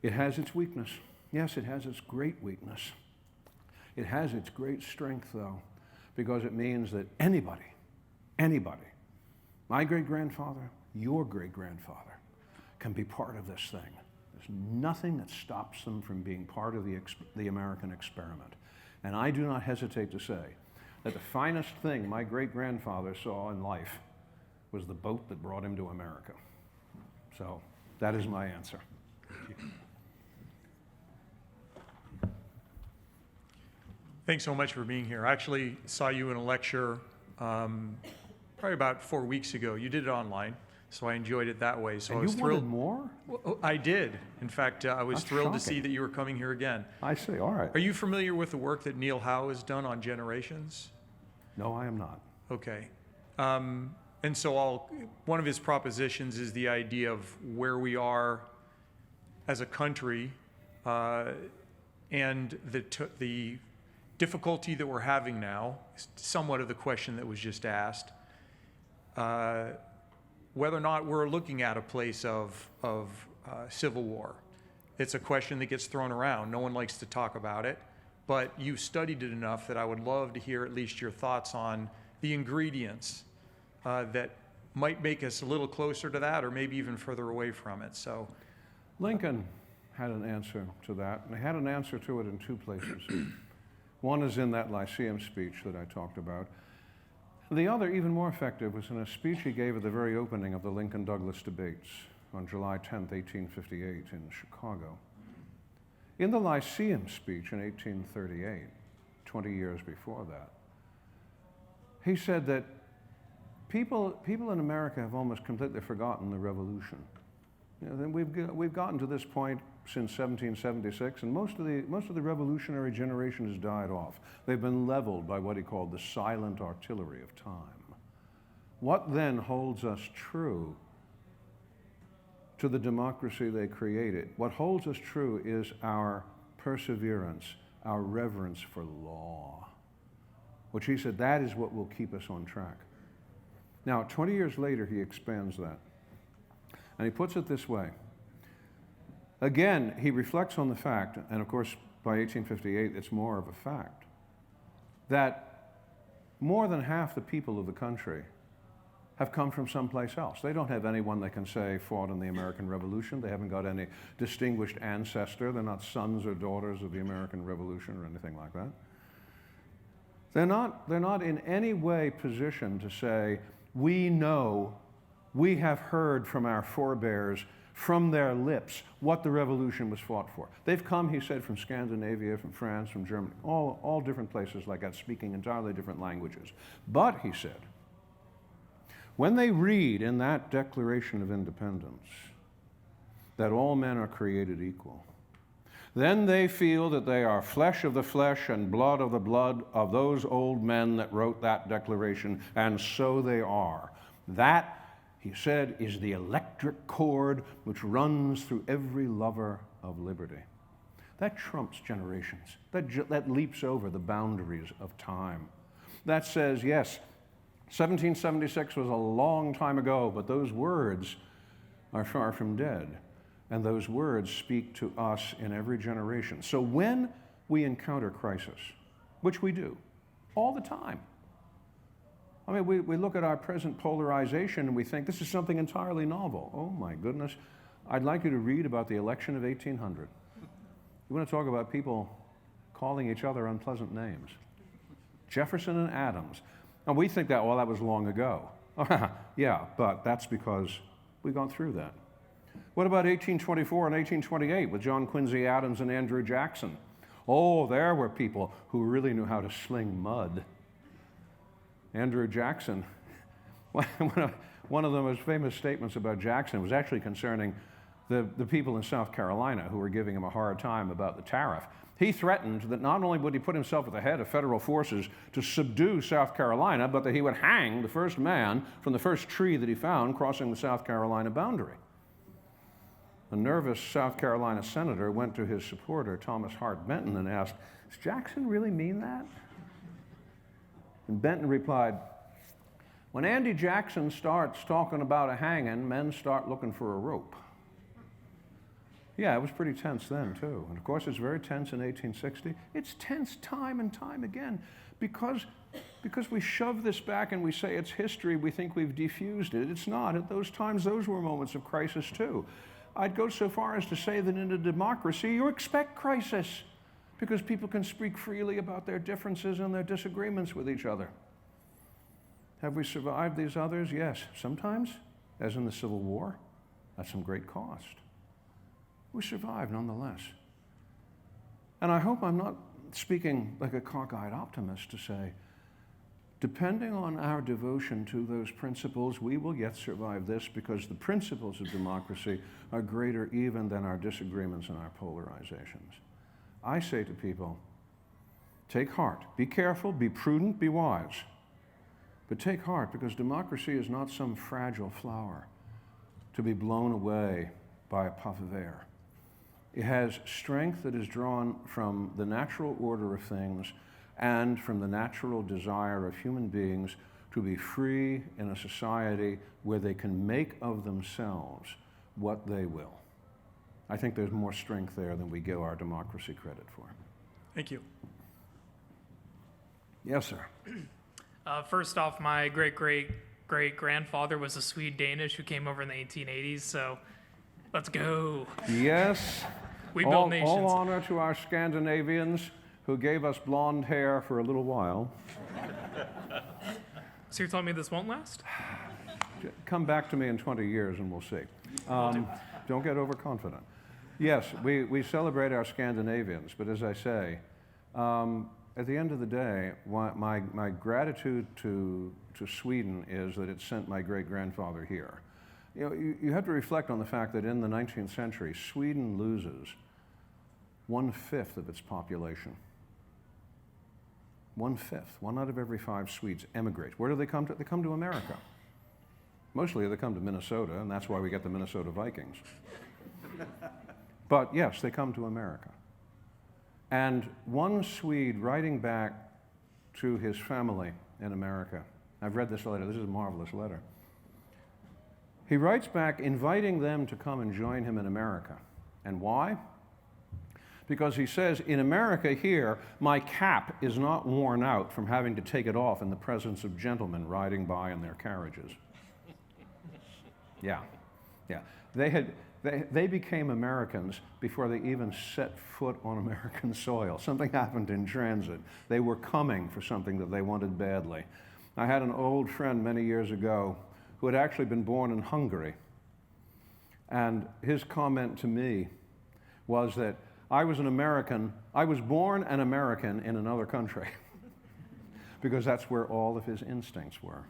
It has its weakness. Yes, it has its great weakness. It has its great strength, though, because it means that anybody, my great-grandfather, your great-grandfather, can be part of this thing. There's nothing that stops them from being part of the American experiment. And I do not hesitate to say that the finest thing my great-grandfather saw in life was the boat that brought him to America. So that is my answer. Thanks so much for being here. I actually saw you in a lecture probably about 4 weeks ago. You did it online, so I enjoyed it that way. So And I was you thrilled. wanted more? Well, I did. In fact, I was That's thrilled to shocking. see that you were coming here again. I see, all right. Are you familiar with the work that Neil Howe has done on generations? No, I am not. Okay. And so one of his propositions is the idea of where we are as a country and the difficulty that we're having now, somewhat of the question that was just asked, whether or not we're looking at a place of civil war. It's a question that gets thrown around. No one likes to talk about it, but you studied it enough that I would love to hear at least your thoughts on the ingredients that might make us a little closer to that or maybe even further away from it. So, Lincoln had an answer to that, and he had an answer to it in two places. One is in that Lyceum speech that I talked about. The other, even more effective, was in a speech he gave at the very opening of the Lincoln-Douglas debates on July 10th, 1858 in Chicago. In the Lyceum speech in 1838, 20 years before that, he said that people in America have almost completely forgotten the Revolution. You know, we've gotten to this point since 1776, and most of the revolutionary generation has died off. They've been leveled by what he called the silent artillery of time. What then holds us true to the democracy they created? What holds us true is our perseverance, our reverence for law, which he said that is what will keep us on track. Now, 20 years later, he expands that. And he puts it this way. Again, he reflects on the fact, and of course, by 1858, it's more of a fact, that more than half the people of the country have come from someplace else. They don't have anyone they can say fought in the American Revolution. They haven't got any distinguished ancestor. They're not sons or daughters of the American Revolution or anything like that. They're not in any way positioned to say, we know, we have heard from our forebears, from their lips, what the revolution was fought for. They've come, he said, from Scandinavia, from France, from Germany, all different places like that, speaking entirely different languages. But, he said, when they read in that Declaration of Independence that all men are created equal, then they feel that they are flesh of the flesh and blood of the blood of those old men that wrote that declaration, and so they are. That, he said, is the electric cord which runs through every lover of liberty. That trumps generations. That leaps over the boundaries of time. That says, yes, 1776 was a long time ago, but those words are far from dead. And those words speak to us in every generation. So when we encounter crisis, which we do all the time, I mean, we look at our present polarization and we think this is something entirely novel. Oh my goodness. I'd like you to read about the election of 1800. You want to talk about people calling each other unpleasant names. Jefferson and Adams. And we think that, well, that was long ago. Yeah, but that's because we got through that. What about 1824 and 1828 with John Quincy Adams and Andrew Jackson? Oh, there were people who really knew how to sling mud. Andrew Jackson, one of the most famous statements about Jackson was actually concerning the people in South Carolina who were giving him a hard time about the tariff. He threatened that not only would he put himself at the head of federal forces to subdue South Carolina, but that he would hang the first man from the first tree that he found crossing the South Carolina boundary. A nervous South Carolina senator went to his supporter, Thomas Hart Benton, and asked, does Jackson really mean that? And Benton replied, when Andy Jackson starts talking about a hanging, men start looking for a rope. Yeah, it was pretty tense then, too. And of course, it's very tense in 1860. It's tense time and time again because we shove this back and we say it's history, we think we've defused it. It's not. At those times, those were moments of crisis, too. I'd go so far as to say that in a democracy, you expect crisis because people can speak freely about their differences and their disagreements with each other. Have we survived these others? Yes, sometimes, as in the Civil War, at some great cost. We survived nonetheless. And I hope I'm not speaking like a cockeyed optimist to say, depending on our devotion to those principles, we will yet survive this because the principles of democracy are greater even than our disagreements and our polarizations. I say to people, take heart, be careful, be prudent, be wise. But take heart because democracy is not some fragile flower to be blown away by a puff of air. It has strength that is drawn from the natural order of things and from the natural desire of human beings to be free in a society where they can make of themselves what they will. I think there's more strength there than we give our democracy credit for. Thank you. Yes, sir. First off, my great-great-great-grandfather was a Swede-Danish who came over in the 1880s, so let's go. Yes. We build nations. All honor to our Scandinavians who gave us blonde hair for a little while. So you're telling me this won't last? Come back to me in 20 years and we'll see. Don't get overconfident. Yes, we celebrate our Scandinavians, but as I say, at the end of the day, my gratitude to Sweden is that it sent my great-grandfather here. You know, you have to reflect on the fact that in the 19th century, Sweden loses 1/5 of its population. 1/5. 1 out of every 5 Swedes emigrate. Where do they come to? They come to America. Mostly they come to Minnesota, and that's why we get the Minnesota Vikings. But yes, they come to America. And one Swede writing back to his family in America, I've read this letter, this is a marvelous letter. He writes back inviting them to come and join him in America. And why? Because he says, in America here, my cap is not worn out from having to take it off in the presence of gentlemen riding by in their carriages. Yeah. They became Americans before they even set foot on American soil. Something happened in transit. They were coming for something that they wanted badly. I had an old friend many years ago who had actually been born in Hungary. And his comment to me was that I was an American, I was born an American in another country because that's where all of his instincts were.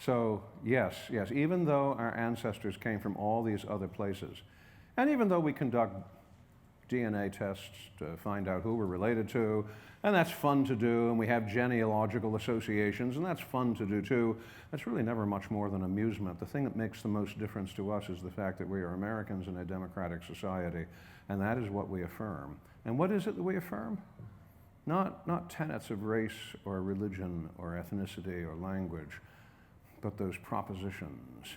So yes, even though our ancestors came from all these other places, and even though we conduct DNA tests to find out who we're related to, and that's fun to do, and we have genealogical associations, and that's fun to do too, that's really never much more than amusement. The thing that makes the most difference to us is the fact that we are Americans in a democratic society, and that is what we affirm. And what is it that we affirm? Not tenets of race or religion or ethnicity or language, but those propositions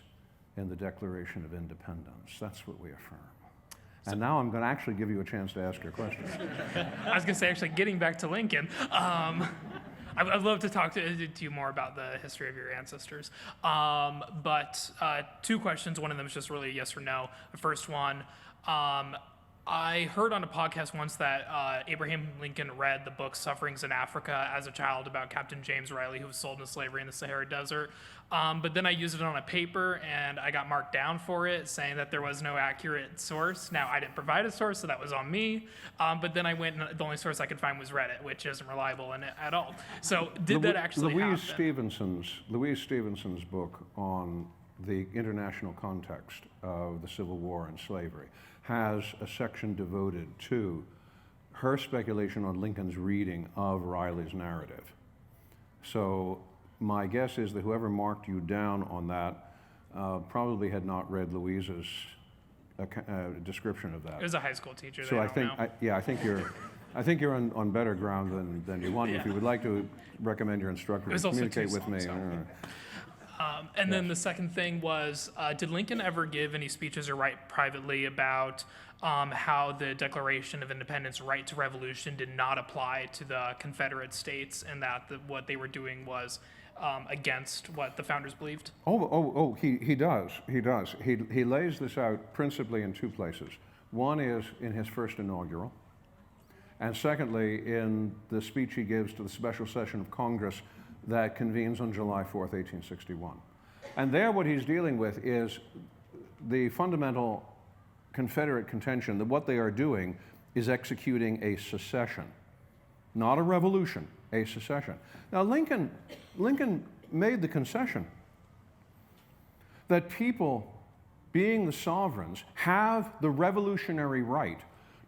in the Declaration of Independence. That's what we affirm. And now I'm going to actually give you a chance to ask your question. I was going to say, actually, getting back to Lincoln, I'd love to talk to you more about the history of your ancestors. But 2 questions. One of them is just really a yes or no. The first one, I heard on a podcast once that Abraham Lincoln read the book Sufferings in Africa as a child about Captain James Riley, who was sold into slavery in the Sahara Desert. But then I used it on a paper and I got marked down for it, saying that there was no accurate source. Now, I didn't provide a source, so that was on me. But then I went and the only source I could find was Reddit, which isn't reliable at all. So did that actually Louise happen? Louise Stevenson's book on the international context of the Civil War and slavery has a section devoted to her speculation on Lincoln's reading of Riley's narrative. So my guess is that whoever marked you down on that probably had not read Louise's description of that. It was a high school teacher. So I think you're on better ground than you want. Yeah. If you would like to recommend your instructor, It was also communicate too with me. small, and then the second thing was, did Lincoln ever give any speeches or write privately about how the Declaration of Independence right to revolution did not apply to the Confederate States, and that what they were doing was against what the founders believed? He does. He lays this out principally in two places. One is in his first inaugural, and secondly in the speech he gives to the special session of Congress that convenes on July 4th, 1861. And there what he's dealing with is the fundamental Confederate contention that what they are doing is executing a secession, not a revolution, a secession. Now Lincoln made the concession that people, being the sovereigns, have the revolutionary right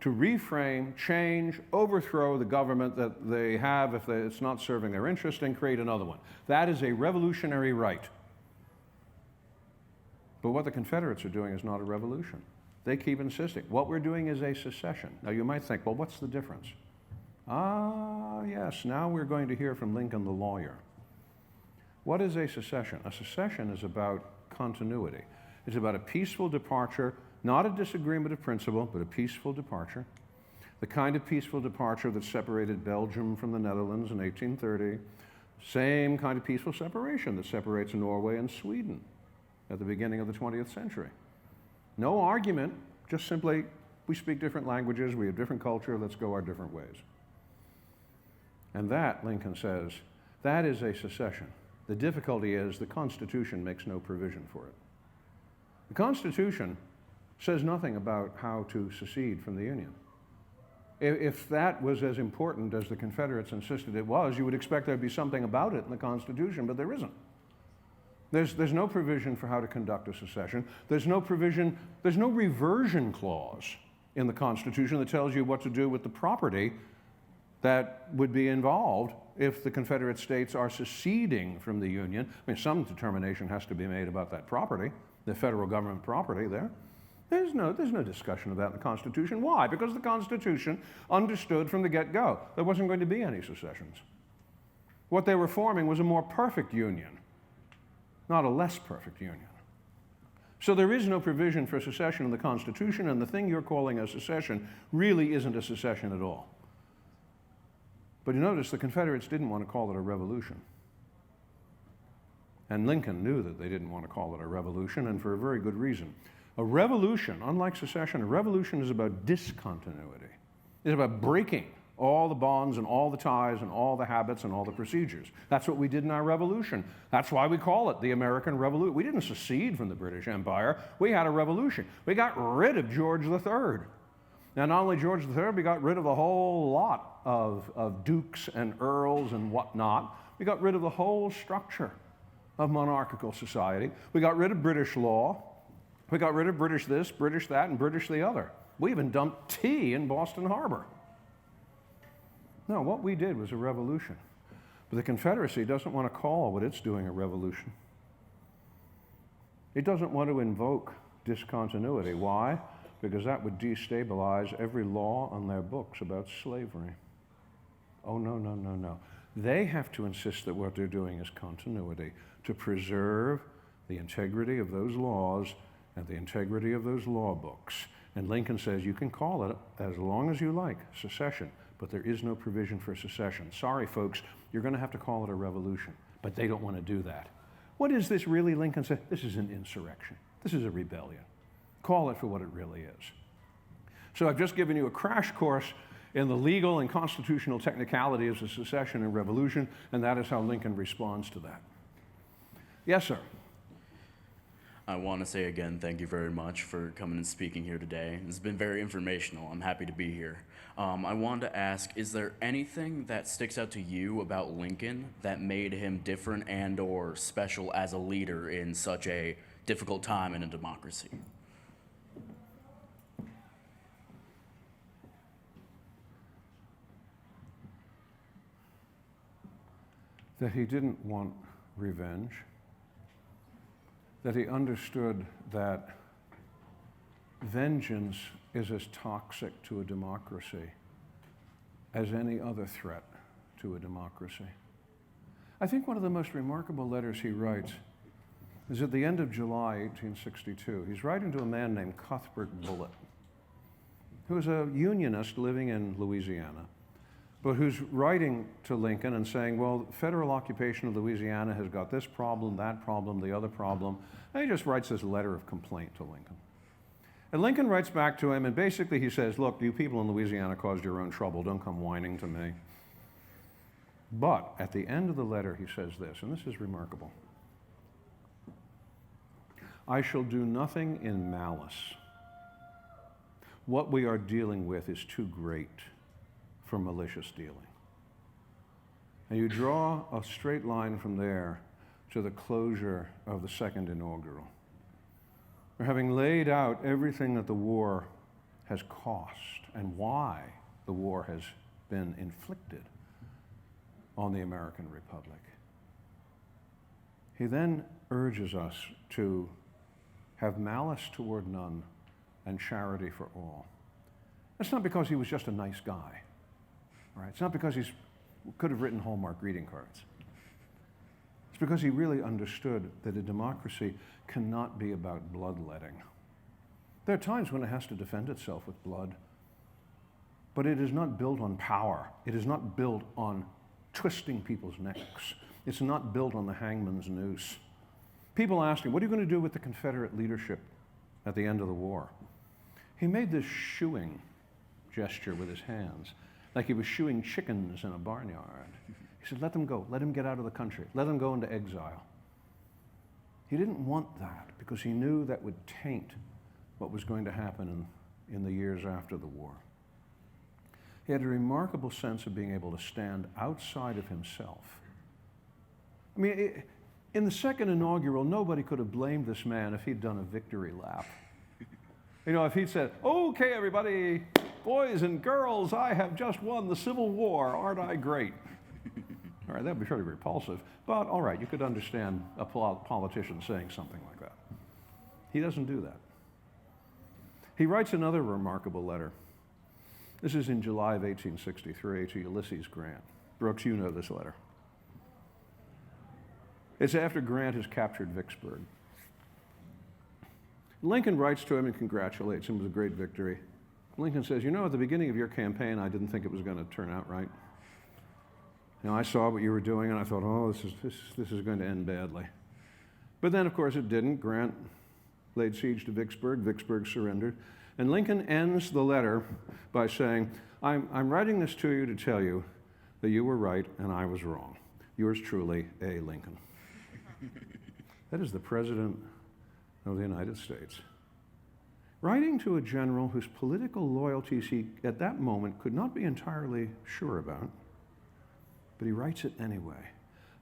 to reframe, change, overthrow the government that they have if it's not serving their interest, and create another one. That is a revolutionary right. But what the Confederates are doing is not a revolution. They keep insisting. What we're doing is a secession. Now you might think, well, what's the difference? Yes, now we're going to hear from Lincoln the lawyer. What is a secession? A secession is about continuity. It's about a peaceful departure, not a disagreement of principle, but a peaceful departure. The kind of peaceful departure that separated Belgium from the Netherlands in 1830. Same kind of peaceful separation that separates Norway and Sweden at the beginning of the 20th century. No argument, just simply, we speak different languages, we have different culture, let's go our different ways. And that, Lincoln says, that is a secession. The difficulty is the Constitution makes no provision for it. The Constitution says nothing about how to secede from the Union. If that was as important as the Confederates insisted it was, you would expect there'd be something about it in the Constitution, but there isn't. There's no provision for how to conduct a secession. There's no reversion clause in the Constitution that tells you what to do with the property that would be involved if the Confederate States are seceding from the Union. I mean, some determination has to be made about that property, the federal government property there. There's no discussion of that in the Constitution. Why? Because the Constitution understood from the get-go there wasn't going to be any secessions. What they were forming was a more perfect union, not a less perfect union. So there is no provision for secession in the Constitution, and the thing you're calling a secession really isn't a secession at all. But you notice the Confederates didn't want to call it a revolution. And Lincoln knew that they didn't want to call it a revolution, and for a very good reason. A revolution, unlike secession, a revolution is about discontinuity. It's about breaking all the bonds and all the ties and all the habits and all the procedures. That's what we did in our revolution. That's why we call it the American Revolution. We didn't secede from the British Empire. We had a revolution. We got rid of George III. Now, not only George III, we got rid of a whole lot of dukes and earls and whatnot. We got rid of the whole structure of monarchical society. We got rid of British law. We got rid of British this, British that, and British the other. We even dumped tea in Boston Harbor. No, what we did was a revolution. But the Confederacy doesn't want to call what it's doing a revolution. It doesn't want to invoke discontinuity. Why? Because that would destabilize every law on their books about slavery. Oh, no. They have to insist that what they're doing is continuity, to preserve the integrity of those laws and the integrity of those law books. And Lincoln says you can call it as long as you like, secession, but there is no provision for secession. Sorry, folks, you're going to have to call it a revolution, but they don't want to do that. What is this really, Lincoln said? This is an insurrection. This is a rebellion. Call it for what it really is. So I've just given you a crash course in the legal and constitutional technicalities of secession and revolution, and that is how Lincoln responds to that. Yes, sir. I want to say again, thank you very much for coming and speaking here today. It's been very informational. I'm happy to be here. I wanted to ask, is there anything that sticks out to you about Lincoln that made him different and or special as a leader in such a difficult time in a democracy? That he didn't want revenge, that he understood that vengeance is as toxic to a democracy as any other threat to a democracy. I think one of the most remarkable letters he writes is at the end of July 1862. He's writing to a man named Cuthbert Bullitt, who is a unionist living in Louisiana, but who's writing to Lincoln and saying, well, federal occupation of Louisiana has got this problem, that problem, the other problem. And he just writes this letter of complaint to Lincoln. And Lincoln writes back to him, and basically he says, look, you people in Louisiana caused your own trouble. Don't come whining to me. But at the end of the letter, he says this, and this is remarkable. I shall do nothing in malice. What we are dealing with is too great for malicious dealing. And you draw a straight line from there to the closure of the second inaugural. We're having laid out everything that the war has cost and why the war has been inflicted on the American Republic. He then urges us to have malice toward none and charity for all. That's not because he was just a nice guy. Right? It's not because he could have written Hallmark greeting cards. It's because he really understood that a democracy cannot be about bloodletting. There are times when it has to defend itself with blood, but it is not built on power. It is not built on twisting people's necks. It's not built on the hangman's noose. People ask him, what are you going to do with the Confederate leadership at the end of the war? He made this shooing gesture with his hands, like he was shooing chickens in a barnyard. He said, let them go. Let them get out of the country. Let them go into exile. He didn't want that because he knew that would taint what was going to happen in the years after the war. He had a remarkable sense of being able to stand outside of himself. I mean, in the second inaugural, nobody could have blamed this man if he'd done a victory lap. You know, if he'd said, okay, everybody, boys and girls, I have just won the Civil War, aren't I great? All right, that'd be pretty repulsive, but all right, you could understand a politician saying something like that. He doesn't do that. He writes another remarkable letter. This is in July of 1863 to Ulysses Grant. Brooks, you know this letter. It's after Grant has captured Vicksburg. Lincoln writes to him and congratulates him with a great victory. Lincoln says, you know, at the beginning of your campaign, I didn't think it was going to turn out right. You know, I saw what you were doing, and I thought, oh, this is going to end badly. But then, of course, it didn't. Grant laid siege to Vicksburg. Vicksburg surrendered. And Lincoln ends the letter by saying, I'm writing this to you to tell you that you were right and I was wrong. Yours truly, A. Lincoln. That is the President of the United States, writing to a general whose political loyalties he, at that moment, could not be entirely sure about, but he writes it anyway.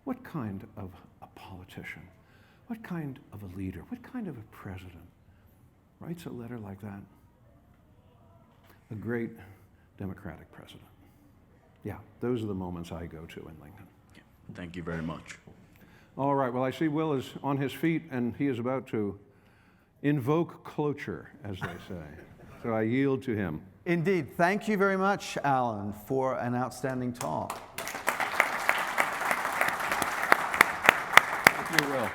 What kind of a politician, what kind of a leader, what kind of a president writes a letter like that? A great democratic president. Yeah, those are the moments I go to in Lincoln. Yeah, thank you very much. All right, well, I see Will is on his feet, and he is about to invoke cloture, as they say. So I yield to him. Indeed. Thank you very much, Alan, for an outstanding talk. Thank you, Will.